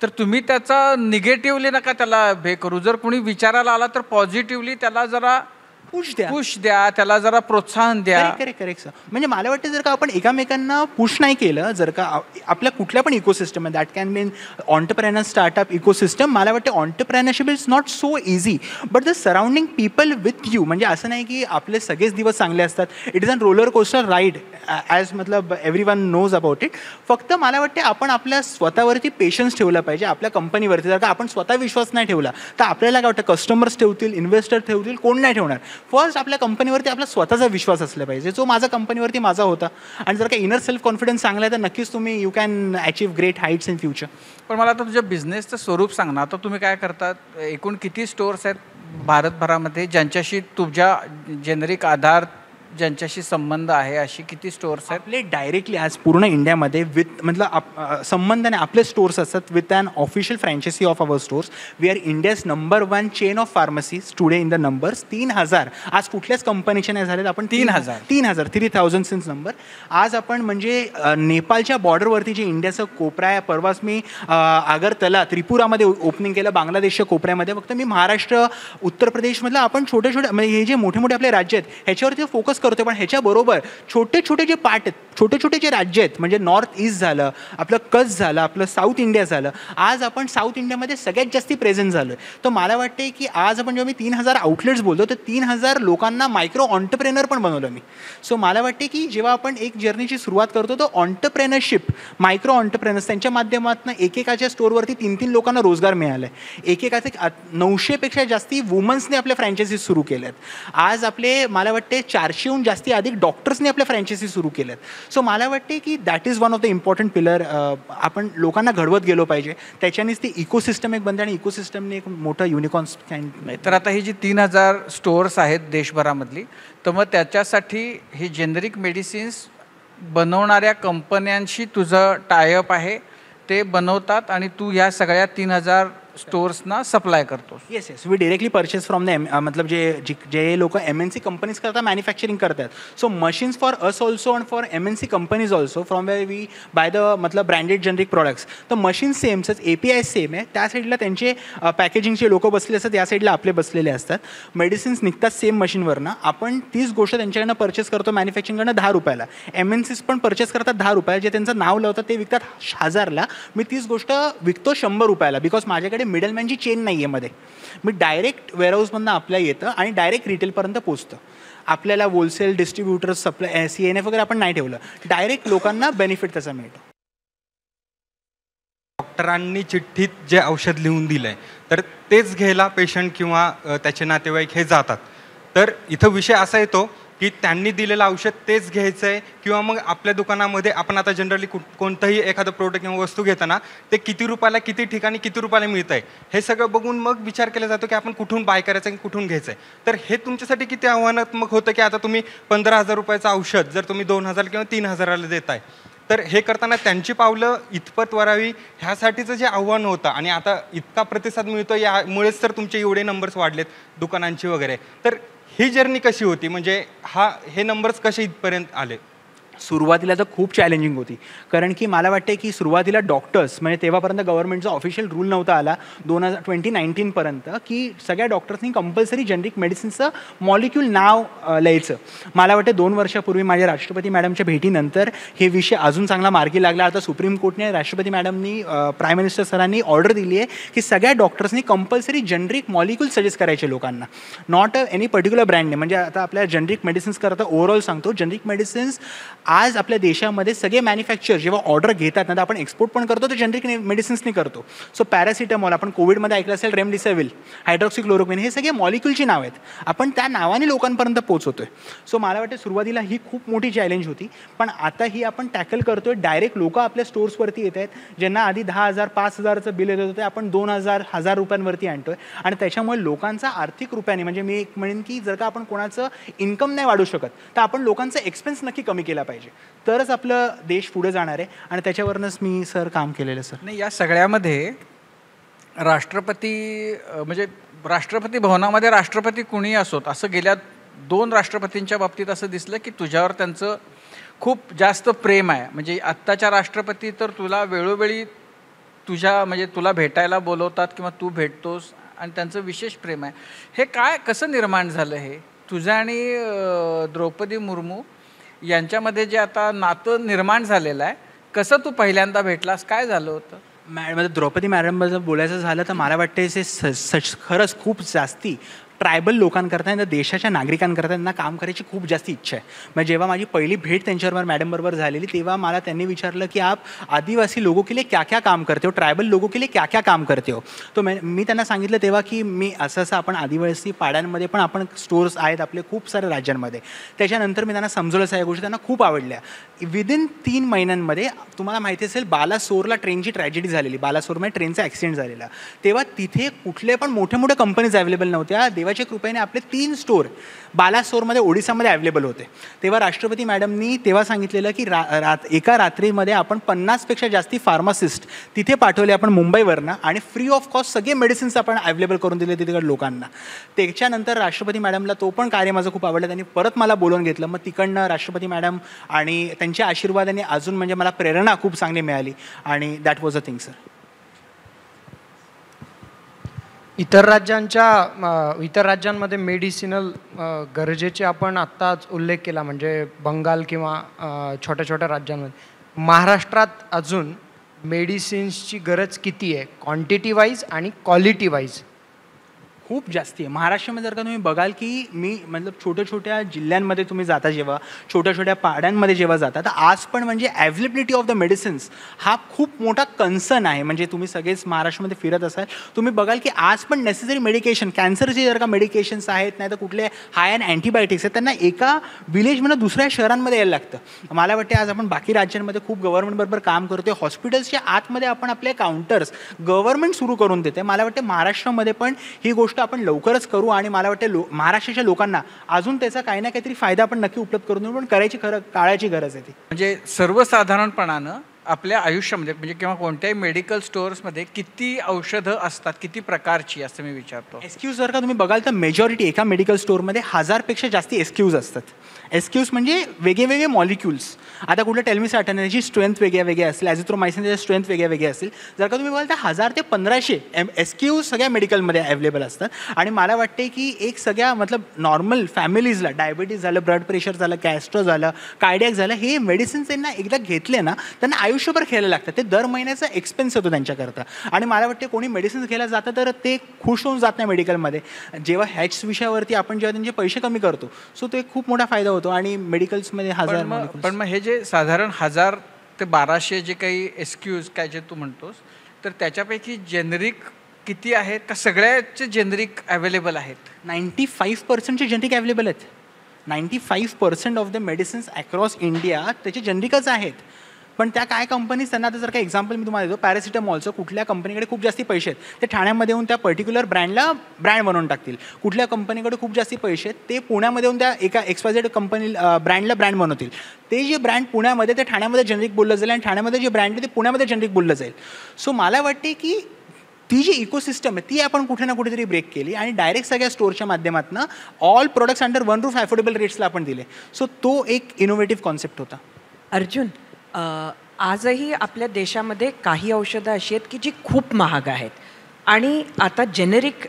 तर तुम्ही त्याचा निगेटिव्हली नका त्याला हे करू. जर कोणी विचारायला आला तर पॉझिटिव्हली त्याला जरा पुश द्या, त्याला जरा प्रोत्साहन द्या. Correct sir. म्हणजे मला वाटतं जर का आपण एकमेकांना पुश नाही केलं, जर का आपल्या कुठल्या पण इकोसिस्टम आहे, that can mean entrepreneur startup ecosystem, मला वाटतं entrepreneurship is not so easy, but the surrounding people with you. म्हणजे असं नाही की आपले सगळेच दिवस चांगले असतात. It is an roller coaster ride as मतलब everyone knows about it. फक्त मला वाटते आपण आपल्या स्वतःवरती पेशन्स ठेवला पाहिजे. आपल्या कंपनीवरती जर का आपण स्वतः विश्वास नाही ठेवला तर आपल्याला काय वाटतं कस्टमर्स ठेवतील, इन्व्हेस्टर ठेवतील, कोण नाही ठेवणार. फर्स्ट आपल्या कंपनीवरती आपला स्वतःचा विश्वास असला पाहिजे, जो माझा कंपनीवरती माझा होता. आणि जर का इनर सेल्फ कॉन्फिडन्स चांगला आहे तर नक्कीच तुम्ही you can achieve great heights in future. पण मला आता तुझ्या बिझनेसचं स्वरूप सांग ना. आता तुम्ही काय करतात, एकूण किती स्टोअर्स आहेत भारतभरामध्ये ज्यांच्याशी तुझ्या जेनेरिक आधार ज्यांच्याशी संबंध आहे, अशी किती स्टोअर्स आहेत? आपले डायरेक्टली आज पूर्ण इंडियामध्ये विथ मतलब संबंधाने आपले स्टोअर्स असतात with an official franchisee of our stores. We are India's number 1 chain of pharmacies today in the numbers. 3000 आज कुठल्याच कंपनीचे नाही झालेत. आपण 3000 सिन्स नंबर. आज आपण म्हणजे नेपाळच्या बॉर्डरवरती जे इंडियाचं कोपरा आहे, परवाच मी आगरतला त्रिपुरामध्ये ओपनिंग केलं, बांगलादेशच्या कोपऱ्यामध्ये. फक्त मी महाराष्ट्र, उत्तर प्रदेशमधलं आपण छोटे म्हणजे हे जे मोठे मोठे आपले राज्य आहेत ह्याच्यावरती फोकस करतो. पण ह्याच्याबरोबर छोटे छोटे जे पार्ट आहेत, छोटे छोटे जे राज्य आहेत, म्हणजे नॉर्थ ईस्ट झालं, आपलं कच्छ झालं, आपलं साऊथ इंडिया झालं. आज आपण साऊथ इंडियामध्ये सगळ्यात जास्ती प्रेझेंट झालो आहे. तर मला वाटते की आज आपण जेव्हा मी 3000 आउटलेट्स बोलतो तर 3000 लोकांना मायक्रो ऑन्टरप्रेनर पण बनवलं मी. सो मला वाटते की जेव्हा आपण एक जर्नीची सुरुवात करतो तर ऑन्टरप्रेनरशिप, मायक्रो ऑन्टरप्रेनर्स त्यांच्या माध्यमातून एकेकाच्या स्टोअरवरती 3-3 लोकांना रोजगार मिळाला आहे. एकेकाचे 900पेक्षा जास्ती वुमन्सने आपल्या फ्रँचायझी सुरू केल्यात. आज आपले मला वाटते 400 जास्ती अधिक डॉक्टर्सने आपल्या फ्रँचायझी सुरू केल्यात. सो मला वाटते की that is one of the important pillar. आपण लोकांना घडवत गेलो पाहिजे, त्याच्यानेच ती इकोसिस्टम एक बनते आणि इकोसिस्टमने एक मोठं युनिकॉर्न्स काइंड. तर आता ही जी 3000 स्टोअर्स आहेत देशभरामधली, तर मग त्याच्यासाठी ही जेनेरिक मेडिसिन्स बनवणाऱ्या कंपन्यांशी तुझं टायअप आहे, ते बनवतात आणि तू ह्या सगळ्या 3000 स्टोअर्सना सप्लाय करतो? Yes. We directly purchase from the मतलब जे लोक MNC कंपनीज करतात, मॅन्युफॅक्चरिंग करतात. So machines for us also and for MNC companies also from where we buy the मतलब ब्रँडेड जेनरिक प्रोडक्ट्स. तर मशीन सेमच, API सेम आहे. त्या साईडला त्यांचे पॅकेजिंगचे लोक बसले असतात, या साईडला आपले बसलेले असतात. मेडिसिन्स निघतात सेम मशीनवरनं. आपण तीच गोष्ट त्यांच्याकडनं परचेस करतो मॅन्युफॅक्चरिंगकडनं 10 रुपयाला. MNCs पण परचेस करतात 10 रुपयाला. जे त्यांचं नाव लावतात ते विकतात 1000ला. मी तीच गोष्ट विकतो 100 रुपयाला, बिकॉज माझ्याकडे मिडलमॅनची चेन नाही आहे मध्ये. मी डायरेक्ट वेअरहाऊसमधनं आपल्या येतं आणि डायरेक्ट रिटेलपर्यंत पोचतं. आपल्याला होलसेल डिस्ट्रीब्युटर, सप्लाय, CNF वगैरे आपण नाही ठेवलं. डायरेक्ट लोकांना बेनिफिट त्याचा मिळतो. डॉक्टरांनी चिठ्ठीत जे औषध लिहून दिलं आहे तर तेच घ्यायला पेशंट किंवा त्याचे नातेवाईक हे जातात. तर इथं विषय असा येतो की त्यांनी दिलेलं औषध तेच घ्यायचं आहे किंवा मग आपल्या दुकानामध्ये आपण आता जनरली कोणतंही एखादं प्रोडक्ट किंवा वस्तू घेताना ते किती रुपयाला, किती ठिकाणी किती रुपयाला मिळतं आहे हे सगळं बघून मग विचार केला जातो की आपण कुठून बाय करायचं आणि कुठून घ्यायचं आहे. तर हे तुमच्यासाठी किती आव्हानात्मक होतं की आता तुम्ही 15,000 रुपयाचं औषध जर तुम्ही 2,000 किंवा 3,000ला देताय, तर हे करताना त्यांची पावलं इतपत वरावी ह्यासाठीचं जे आव्हान होतं आणि आता इतका प्रतिसाद मिळतो यामुळेच तर तुमचे एवढे नंबर्स वाढलेत दुकानांची वगैरे. तर ही जर्नी कशी होती, म्हणजे हे नंबर्स कसे इथपर्यंत आले? सुरुवातीला तर खूप चॅलेंजिंग होती, कारण की मला वाटते की सुरुवातीला डॉक्टर्स म्हणजे तेव्हापर्यंत गव्हर्नमेंटचा ऑफिशियल रूल नव्हता आला 2019पर्यंत की सगळ्या डॉक्टर्सनी कंपल्सरी जेनरिक मेडिसिनचं मॉलिक्यूल नाव लिहायचं. मला वाटतं 2 वर्षापूर्वी माझ्या राष्ट्रपती मॅडमच्या भेटीनंतर हे विषय अजून चांगला मार्गी लागला. आता सुप्रीम कोर्टने, राष्ट्रपती मॅडमनी, प्राईम मिनिस्टर सरांनी ऑर्डर दिली आहे की सगळ्या डॉक्टर्सनी कंपल्सरी जेनरिक मॉलिक्यूल सजेस्ट करायचे लोकांना, नॉट एनी पर्टिक्युलर ब्रँडने. म्हणजे आता आपल्या जेनरिक मेडिसिन्स करता ओव्हरऑल सांगतो, जेनरिक मेडिसिन्स आज आपल्या देशामध्ये सगळे मॅन्युफॅक्चर जेव्हा ऑर्डर घेतात ना, तर आपण एक्सपोर्ट पण करतो, तर जनरिक मेडिसिन्सनी करतो. सो पॅरासिटामॉल, आपण कोविडमध्ये ऐकलं असेल, रेमडिसिविर, हायड्रॉक्सिक्लोरोक्विन, हे सगळे मॉलिक्युलची नाव आहेत. आपण त्या नावाने लोकांपर्यंत पोहोचवतोय. सो मला वाटतं सुरुवातीला ही खूप मोठी चॅलेंज होती, पण आता ही आपण टॅकल करतोय. डायरेक्ट लोक आपल्या स्टोर्सवरती येत आहेत, ज्यांना आधी 10,000 5,000चं बिल येत होतं, ते आपण 2,000 रुपयांवरती आणतोय. आणि त्याच्यामुळे लोकांचा आर्थिक रुपयाने, म्हणजे मी एक म्हणेन की जर का आपण कोणाचं इन्कम नाही वाढू शकत, तर आपण लोकांचा एक्सपेन्स नक्की कमी केला पाहिजे, तरच आपलं देश पुढे जाणार आहे. आणि त्याच्यावरूनच मी सर काम केलेलं सर. नाही, या सगळ्यामध्ये राष्ट्रपती म्हणजे राष्ट्रपती भवनामध्ये राष्ट्रपती कुणीही असोत, असं गेल्या 2 राष्ट्रपतींच्या बाबतीत असं दिसलं की तुझ्यावर त्यांचं खूप जास्त प्रेम आहे. म्हणजे आत्ताच्या राष्ट्रपती तर तुला वेळोवेळी म्हणजे तुला भेटायला बोलवतात किंवा तू भेटतोस आणि त्यांचं विशेष प्रेम आहे. हे काय, कसं निर्माण झालं हे तुझं आणि द्रौपदी मुर्मू यांच्यामध्ये जे आता नातं निर्माण झालेलं आहे? कसं तू पहिल्यांदा भेटलास, काय झालं होतं? मॅडम, द्रौपदी मॅडमबद्दल बोलायचं झालं तर मला वाटते खरंच खूप जास्ती ट्रायबल लोकांकरता, देशाच्या नागरिकांकरता त्यांना काम करायची खूप जास्त इच्छा आहे. म्हणजे जेव्हा माझी पहिली भेट त्यांच्याबरोबर मॅडमबरोबर झालेली, तेव्हा मला त्यांनी विचारलं की आप आदिवासी लोगों के लिए क्या क्या काम करते हो, ट्रायबल लोगों के लिए क्या क्या काम करते हो. तो मी त्यांना सांगितलं तेव्हा की मी असं आपण आदिवासी पाड्यांमध्ये पण आपण स्टोर्स आहेत आपले खूप साऱ्या राज्यांमध्ये. त्याच्यानंतर मी त्यांना समजवलं, सगळ्या गोष्टी त्यांना खूप आवडल्या. विदिन 3 महिन्यांमध्ये तुम्हाला माहिती असेल, बालासोरला ट्रेनची ट्रॅजेडी झालेली, बालासोरमध्ये ट्रेनचा ॲक्सिडेंट झालेला. तेव्हा तिथे कुठले पण मोठ्या मोठ्या कंपनीज अवेलेबल नव्हत्या. देवाच्या कृपेने आपले 3 स्टोर बालासोरमध्ये, ओडिसामध्ये अवेलेबल होते. तेव्हा राष्ट्रपती मॅडमनी तेव्हा सांगितलेलं की एका रात्रीमध्ये आपण 50पेक्षा जास्ती फार्मासिस्ट तिथे पाठवले आपण मुंबईवरनं, आणि फ्री ऑफ कॉस्ट सगळे मेडिसिन्स आपण अवेलेबल करून दिले तिकडे लोकांना. त्याच्यानंतर राष्ट्रपती मॅडमला तो पण कार्य माझं खूप आवडलं. त्यांनी परत मला बोलवून घेतलं. मग तिकडनं राष्ट्रपती मॅडम आणि त्यांच्या आशीर्वादाने अजून म्हणजे मला प्रेरणा खूप चांगली मिळाली. आणि that was a thing sir. इतर राज्यांमध्ये मेडिसिनल गरजेचे आपण आत्ताच उल्लेख केला, म्हणजे बंगाल किंवा छोट्या छोट्या राज्यांमध्ये. महाराष्ट्रात अजून मेडिसिन्सची गरज किती आहे, क्वांटिटी वाईज आणि क्वालिटी वाईज? खूप जास्ती आहे. महाराष्ट्रामध्ये जर का तुम्ही बघाल की मी मतलब छोट्या छोट्या जिल्ह्यांमध्ये तुम्ही जाता, जेव्हा छोट्या छोट्या पाड्यांमध्ये जेव्हा जाता, तर आज पण म्हणजे अवेलेबिलिटी ऑफ द मेडिसिन्स हा खूप मोठा कन्सर्न आहे. म्हणजे तुम्ही सगळेच महाराष्ट्रामध्ये फिरत असाल, तुम्ही बघाल की आज पण नेसेसरी मेडिकेशन, कॅन्सरचे जर का मेडिकेशन्स आहेत, नाही तर कुठले हाय अँड अँटीबायोटिक्स आहेत, त्यांना एका विलेजमधून दुसऱ्या शहरांमध्ये यायला लागतं. मला वाटते आज आपण बाकी राज्यांमध्ये खूप गव्हर्नमेंटबरोबर काम करतोय. हॉस्पिटल्सच्या आतमध्ये आपण आपले काउंटर्स गव्हर्नमेंट सुरू करून देते. मला वाटते महाराष्ट्रामध्ये पण ही गोष्ट आपण लवकरच करू, आणि मला वाटते महाराष्ट्राच्या लोकांना अजून त्याचा काही ना काहीतरी फायदा आपण नक्की उपलब्ध करून देऊ, पण करायची काळाची गरज आहे ती. म्हणजे सर्वसाधारणपणानं आपल्या आयुष्यामध्ये म्हणजे किंवा कोणत्याही मेडिकल स्टोअर्समध्ये किती औषधं असतात, किती प्रकारची, असं मी विचारतो. एसक्यूज जर का तुम्ही बघाल तर मेजॉरिटी एका मेडिकल स्टोअरमध्ये 1000पेक्षा जास्ती एसक्यूज असतात. एसक्यूज म्हणजे वेगळे मॉलिक्युल्स. आता कुठलं टेल्मिसाटन त्याची स्ट्रेंथ वेगळ्या असेल, ॲझिथ्रोमायसिन त्याची स्ट्रेंथ वेगळ्या असेल. जर का तुम्ही बघाल तर 1000 ते 1500 एसक्यूज सगळ्या मेडिकलमध्ये अवेलेबल असतात. आणि मला वाटते की एक सगळ्या मतलब नॉर्मल फॅमिलीजला डायबिटीज झालं, ब्लड प्रेशर झालं, गॅस्ट्रो झालं, कार्डियक झालं, हे मेडिसिन्स त्यांना एकदा घेतले ना, त्यांना आयुष्यभर घ्यायला लागतं. ते दर महिन्याचा एक्सपेन्स होतो त्यांच्याकरता. आणि मला वाटते कोणी मेडिसिन्स घ्यायला जातं तर ते खुश होऊन जात नाही मेडिकलमध्ये. जेव्हा ह्याच विषयावरती आपण जेव्हा त्यांचे पैसे कमी करतो, सो तो एक खूप मोठा फायदा होतो. आणि मेडिकल्समध्ये 1000. पण मग हे जे साधारण 1000 ते 1200 जे काही एसक्यूज काय जे तू म्हणतोस, तर त्याच्यापैकी जेनरिक किती आहेत का सगळ्याचे जेनरिक अवेलेबल आहेत? 95% जेनरिक अवेलेबल आहेत. 95% of the medicines across India त्याचे जेनरिकच आहेत. पण त्या काय कंपनीज त्यांना, आता जर का एक्झाम्पल मी तुम्हाला देतो, पॅरासिटामॉलचं कुठल्या कंपनीकडे खूप जास्ती पैसे आहेत, ते ठाण्यामध्ये येऊन त्या पर्टिक्युलर ब्रँड बनवून टाकतील. कुठल्या कंपनीकडे खूप जास्ती पैसे आहेत, ते पुण्यामध्ये येऊन त्या एका XYZ कंपनी ब्रँड बनवतील. ते जे ब्रँड पुण्यामध्ये ते ठाण्यामध्ये जेनरिक बोललं जाईल, आणि ठाण्यामध्ये जे ब्रँड आहे ते पुण्यामध्ये जेनरिक बोललं जाईल. सो मला वाटते की ती जी इकोसिस्टम आहे ती आपण कुठे ना कुठेतरी ब्रेक केली, आणि डायरेक्ट सगळ्या स्टोअरच्या माध्यमातून all products under one roof affordable रेट्सला आपण दिले. सो तो एक इनोव्हेटिव्ह कॉन्सेप्ट होता. अर्जुन, आजही आपल्या देशामध्ये काही औषधं अशी आहेत की जी खूप महाग आहेत, आणि आता जेनेरिक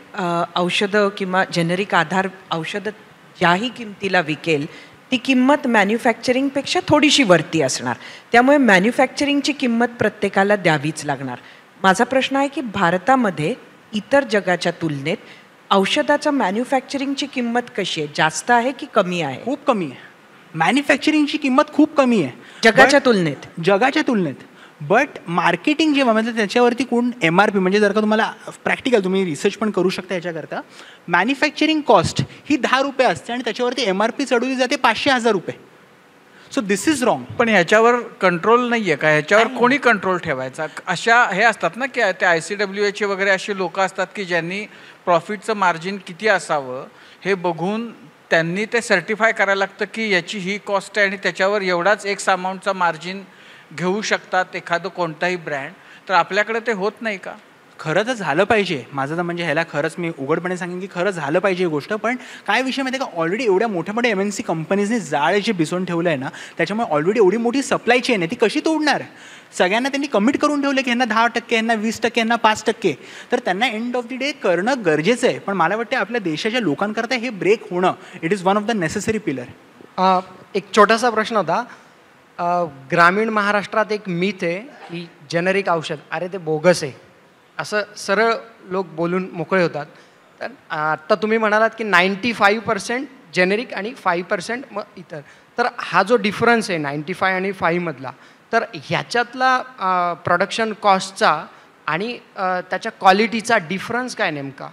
औषधं किंवा जेनेरिक आधार औषधं ज्याही किमतीला विकेल ती किंमत मॅन्युफॅक्चरिंगपेक्षा थोडीशी वरती असणार. त्यामुळे मॅन्युफॅक्चरिंगची किंमत प्रत्येकाला द्यावीच लागणार. माझा प्रश्न आहे की भारतामध्ये इतर जगाच्या तुलनेत औषधाच्या मॅन्युफॅक्चरिंगची किंमत कशी आहे? जास्त आहे की कमी आहे? खूप कमी आहे. मॅन्युफॅक्चरिंगची किंमत खूप कमी आहे जगाच्या तुलनेत. बट मार्केटिंग जेव्हा म्हणजे त्याच्यावरती कोण MRP म्हणजे जर का तुम्हाला प्रॅक्टिकल तुम्ही रिसर्च पण करू शकता याच्याकरता, मॅन्युफॅक्चरिंग कॉस्ट ही 10 रुपये असते आणि त्याच्यावरती MRP चढवली जाते 500,000 रुपये. So this is wrong. पण ह्याच्यावर कंट्रोल नाही आहे का? ह्याच्यावर कोणी कंट्रोल ठेवायचा? अशा हे असतात ना की ते ICWA वगैरे अशी लोक असतात की ज्यांनी प्रॉफिटचं मार्जिन किती असावं हे बघून त्यांनी ते सर्टिफाय करायला लागतं की याची ही कॉस्ट आहे आणि त्याच्यावर एवढाच एक्स अमाऊंटचा मार्जिन घेऊ शकतात एखादं कोणताही ब्रँड. तर आपल्याकडे ते होत नाही का? खरं तर झालं पाहिजे. माझं तर म्हणजे ह्याला खरंच मी उघडपणे सांगेन की खरं झालं पाहिजे ही गोष्ट. पण काय विषय माहिती आहे का, ऑलरेडी एवढ्या मोठ्या मोठ्या MNC कंपनीजने जाळ जे बिसवून ठेवलं आहे ना, त्याच्यामुळे ऑलरेडी एवढी मोठी सप्लाय चेन आहे, ती कशी तोडणार? सगळ्यांना त्यांनी कमिट करून ठेवलं की ह्यांना 10%, ह्यांना 20%, ह्यांना 5%. तर त्यांना एंड ऑफ द डे करणं गरजेचं आहे. पण मला वाटतं आपल्या देशाच्या लोकांकरता हे ब्रेक होणं it is one of the necessary pillar. एक छोटासा प्रश्न होता. ग्रामीण महाराष्ट्रात एक मिथ आहे की जेनेरिक औषध अरे ते बोगस आहे असं सरळ लोक बोलून मोकळे होतात. तर आत्ता तुम्ही म्हणालात की 95% जेनेरिक आणि 5% मग इतर. तर हा जो डिफरन्स आहे 95 आणि 5 मधला, तर ह्याच्यातला प्रोडक्शन कॉस्टचा आणि त्याच्या क्वालिटीचा डिफरन्स काय नेमका?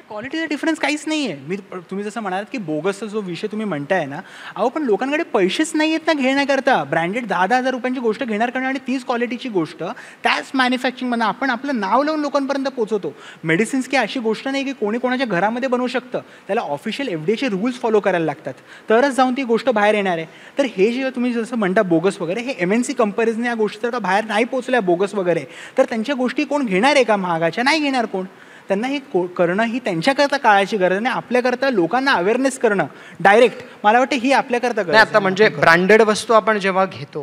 क्वालिटीचा डिफरन्स काहीच नाही आहे. तुम्ही जसं म्हणालात की बोगसचा जो विषय तुम्ही म्हणताय ना, अहो पण लोकांकडे पैसेच नाही आहेत ना घेण्याकरता. ब्रँडेड 10,000 रुपयांची गोष्ट घेणार करणं आणि तीच क्वालिटीची गोष्ट त्याच मॅन्युफॅक्चरिंगमध्ये आपण आपलं नाव लावून लोकांपर्यंत पोहोचवतो. मेडिसिन्स की अशी गोष्ट नाही की कोणी कोणाच्या घरामध्ये बनवू शकतं. त्याला ऑफिशियल FDAचे रूल्स फॉलो करायला लागतात, तरच जाऊन ती गोष्ट बाहेर येणार आहे. तर हे जे तुम्ही जसं म्हणता बोगस वगैरे, हे MNC कंपनीजने या गोष्टी जर बाहेर नाही पोचल्या बोगस वगैरे, तर त्यांच्या गोष्टी कोण घेणार आहे का महागाच्या? नाही घेणार कोण. त्यांना हे करणं ही त्यांच्याकरता काळाची गरज नाही, आपल्याकरता लोकांना अवेअरनेस करणं डायरेक्ट मला वाटतं ही आपल्याकरता गरज. आता म्हणजे ब्रँडेड वस्तू आपण जेव्हा घेतो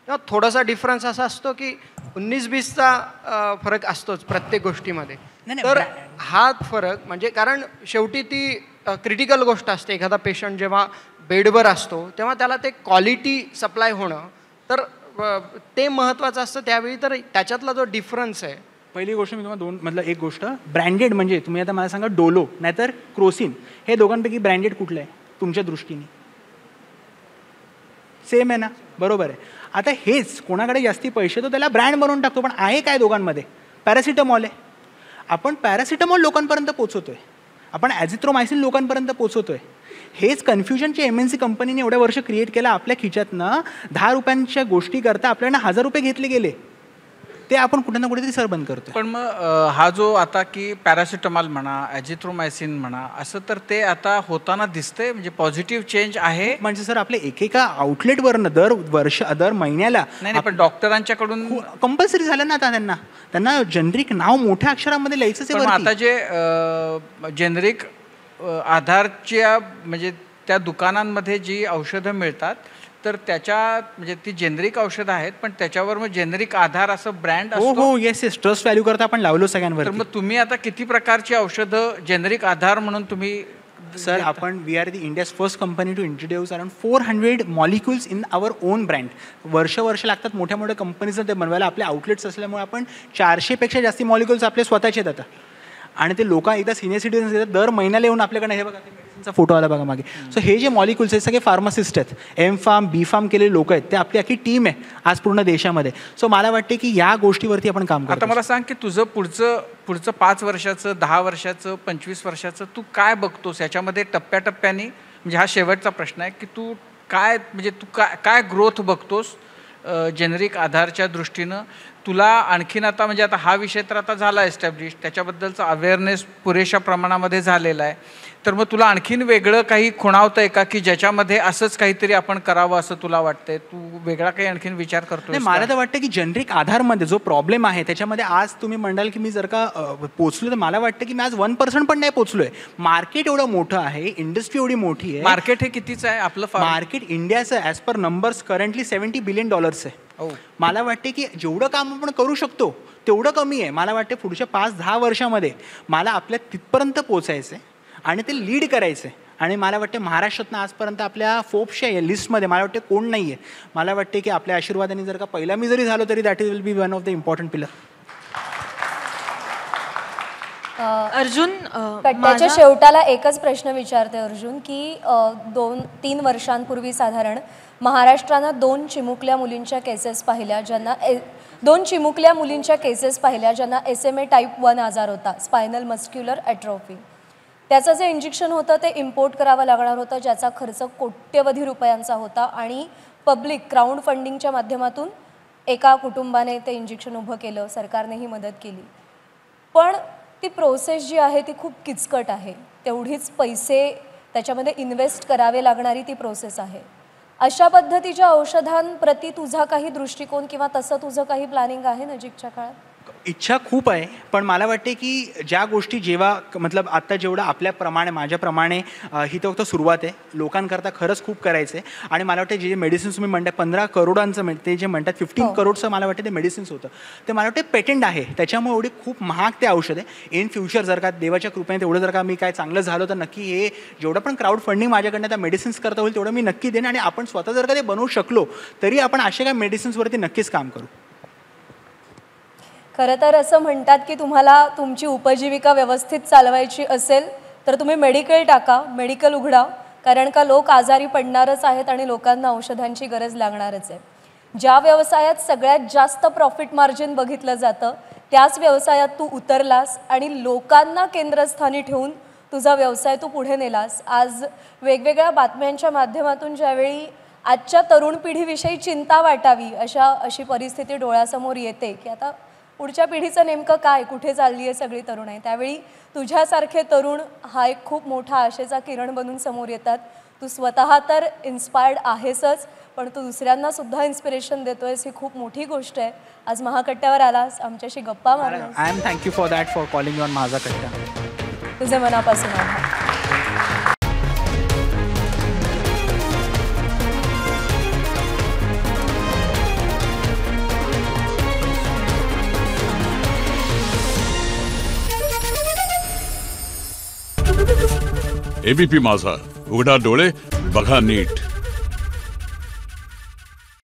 तेव्हा थोडासा डिफरन्स असा असतो की 19-20चा फरक असतोच प्रत्येक गोष्टीमध्ये. तर हा फरक म्हणजे कारण शेवटी ती क्रिटिकल गोष्ट असते. एखादा पेशंट जेव्हा बेडवर असतो तेव्हा त्याला ते क्वालिटी सप्लाय होणं तर ते महत्त्वाचं असतं त्यावेळी. तर त्याच्यातला जो डिफरन्स आहे, पहिली गोष्ट मी तुम्हाला मधलं एक गोष्ट ब्रँडेड म्हणजे तुम्ही आता मला सांगा डोलो नाहीतर क्रोसिन, हे दोघांपैकी ब्रँडेड कुठलं आहे तुमच्या दृष्टीने? सेम आहे ना, बरोबर आहे. आता हेच कोणाकडे जास्ती पैसे तो त्याला ब्रँड बनवून टाकतो. पण आहे काय दोघांमध्ये? पॅरासिटामॉल आहे. आपण पॅरासिटामॉल लोकांपर्यंत पोचवतोय, आपण ॲझिथ्रोमायसिन लोकांपर्यंत पोचवतोय. हेच कन्फ्युजनचे MNC कंपनीने एवढ्या वर्ष क्रिएट केलं. आपल्या खिच्यातनं 10 रुपयांच्या गोष्टी करता आपल्याला 1000 रुपये घेतले गेले, ते आपण कुठे ना कुठेतरी सर बंद करतो. पण मग हा जो आता की पॅरासिटामॉल म्हणा, ॲझिथ्रोमायसिन म्हणा, असं तर ते आता होताना दिसतंय, म्हणजे पॉझिटिव्ह चेंज आहे. म्हणजे सर आपल्या एकेका आउटलेटवरनं दर महिन्याला नाही, पण डॉक्टरांच्याकडून कंपल्सरी झालं ना आता त्यांना जेनरिक नाव मोठ्या अक्षरामध्ये लिहायचं आहे. आता जे जेनरिक आधारच्या म्हणजे त्या दुकानांमध्ये जी औषधं मिळतात तर त्याच्या म्हणजे ती जेनरिक औषधं आहेत, पण त्याच्यावर मग जेनरिक आधार असं ब्रँड असतो. हो येस ट्रस्ट व्हॅल्यू करता आपण लावलो सगळ्यांवर. तर मग तुम्ही आता किती प्रकारची औषधं जेनरिक आधार म्हणून तुम्ही? सर आपण we are the India's first company to introduce around 400 molecules in our own brand. वर्ष लागतात मोठ्या मोठ्या कंपनीजनं ते बनवायला. आपले आउटलेट्स असल्यामुळे आपण 400पेक्षा जास्ती मॉलिक्युल्स आपले स्वतःचे आहेत आता. आणि ते लोक एकदा सिनियर सिटीजन्स येतात दर महिन्याला येऊन आपल्याकडे, हे बघा मेडिसिनचा फोटो आला बघा मागे. सो हे जे मॉलिक्युल्स आहेत सगळे फार्मासिस्ट आहेत, M.Pharm B.Pharm केलेले लोक आहेत, ते आपली अख्खी टीम आहे आज पूर्ण देशामध्ये. सो मला वाटते की या गोष्टीवरती आपण काम करतो. आता मला सांग की तुझं पुढचं 5 वर्षाचं, 10 वर्षाचं, 25 वर्षाचं तू काय बघतोस याच्यामध्ये टप्प्याटप्प्याने? म्हणजे हा शेवटचा प्रश्न आहे की तू काय ग्रोथ बघतोस जेनरिक आधारच्या दृष्टीनं? तुला आणखीन आता म्हणजे आता हा विषय तर आता झाला एस्टॅब्लिश, त्याच्याबद्दलचा अवेअरनेस पुरेशा प्रमाणामध्ये झालेला आहे, तर मग तुला आणखीन वेगळं काही खुणावतंय का की ज्याच्यामध्ये असंच काहीतरी आपण करावं असं तुला वाटतंय? तू वेगळा काही आणखीन विचार करतोय? मला तर वाटतं की जेनरिक आधारमध्ये जो प्रॉब्लेम आहे त्याच्यामध्ये आज तुम्ही म्हणाल की मी जर का पोचलो, तर मला वाटतं की मी आज 1% पण नाही पोचलोय. मार्केट एवढं मोठं आहे, इंडस्ट्री एवढी मोठी आहे. मार्केट हे कितीचं आहे आपलं? मार्केट इंडियाचं as per numbers currently $70 billion आहे. मला वाटते की जेवढं काम आपण करू शकतो तेवढं कमी आहे. मला वाटते पुढच्या 5-10 वर्षामध्ये मला आपल्या तिथपर्यंत पोचायचं आहे आणि ते लीड करायचं आहे. आणि मला वाटते महाराष्ट्रातनं आजपर्यंत आपल्या फोर्ब्सच्या लिस्टमध्ये मला वाटते कोण नाही आहे. मला वाटते की आपल्या आशीर्वादाने जर का पहिला मी जरी झालो तरी that will be one of the important pillar. Arjun कट्ट्याच्या शेवटाला एकच प्रश्न विचारते अर्जुन की 2-3 वर्षांपूर्वी साधारण महाराष्ट्रानं 2 चिमुकल्या मुलींच्या केसेस पाहिल्या ज्यांना SMA टाईप 1 आजार होता, स्पायनल मस्क्युलर ॲट्रोफी. त्याचं जे इंजेक्शन होतं ते इम्पोर्ट करावं लागणार होतं, ज्याचा खर्च कोट्यवधी रुपयांचा होता आणि पब्लिक क्राऊड फंडिंगच्या माध्यमातून एका कुटुंबाने ते इंजेक्शन उभं केलं, सरकारनेही मदत केली. पण ती प्रोसेस जी आहे ती खूप किचकट आहे, तेवढीच पैसे त्याच्यामध्ये इन्व्हेस्ट करावे लागणारी ती प्रोसेस आहे. अशा पद्धतीच्या औषधांप्रती तुझा काही दृष्टिकोन किंवा तसं तुझं काही प्लॅनिंग आहे नजीकच्या काळात? इच्छा खूप आहे, पण मला वाटते की ज्या गोष्टी जेव्हा मतलब आता जेवढं आपल्याप्रमाणे माझ्याप्रमाणे ही तर फक्त सुरुवात आहे, लोकांकरता खरंच खूप करायचं आहे. आणि मला वाटते जे मेडिसिन्स तुम्ही म्हणताय 15 करोडांचं ते जे म्हणतात 15 करोडचं मला वाटतं ते मेडिसिन्स होतं, ते मला वाटते पेटंट आहे, त्याच्यामुळे एवढी खूप महाग ते औषध आहे. इन फ्युचर जर का देवाच्या कृपेने तेवढं जर का मी काय चांगलं झालं तर नक्की हे जेवढं पण क्राऊड फंडिंग माझ्याकडनं त्या मेडिसिन्स करता होईल तेवढं मी नक्की देईन. आणि आपण स्वतः जर का ते बनवू शकलो तरी आपण असे काय मेडिसिन्सवरती नक्कीच काम करू. खरं तर असं म्हणतात की तुम्हाला तुमची उपजीविका व्यवस्थित चालवायची असेल तर तुम्ही मेडिकल टाका, मेडिकल उघडा, कारण का लोक आजारी पडणारच आहेत आणि लोकांना औषधांची गरज लागणारच आहे. ज्या व्यवसायात सगळ्यात जास्त प्रॉफिट मार्जिन बघितलं जातं त्याच व्यवसायात तू उतरलास आणि लोकांना केंद्रस्थानी ठेवून तुझा व्यवसाय तू पुढे नेलास. आज वेगवेगळ्या बातम्यांच्या माध्यमातून ज्यावेळी आजच्या तरुण पिढीविषयी चिंता वाटावी अशी परिस्थिती डोळ्यासमोर येते की आता पुढच्या पिढीचं नेमकं काय, कुठे चालली आहे सगळी तरुण आहे, त्यावेळी तुझ्यासारखे तरुण हा एक खूप मोठा आशेचा किरण बनून समोर येतात. तू स्वतः तर इन्स्पायर्ड आहेसच, पण तू दुसऱ्यांना सुद्धा इन्स्पिरेशन देतोयस, ही खूप मोठी गोष्ट आहे. आज महाकट्ट्यावर आलास, आमच्याशी गप्पा मारलास. I am thank you for that, for calling on Majha Katta. तुझे मनापासून आभार. एबीपी माझा, उघडा डोळे बघा नीट.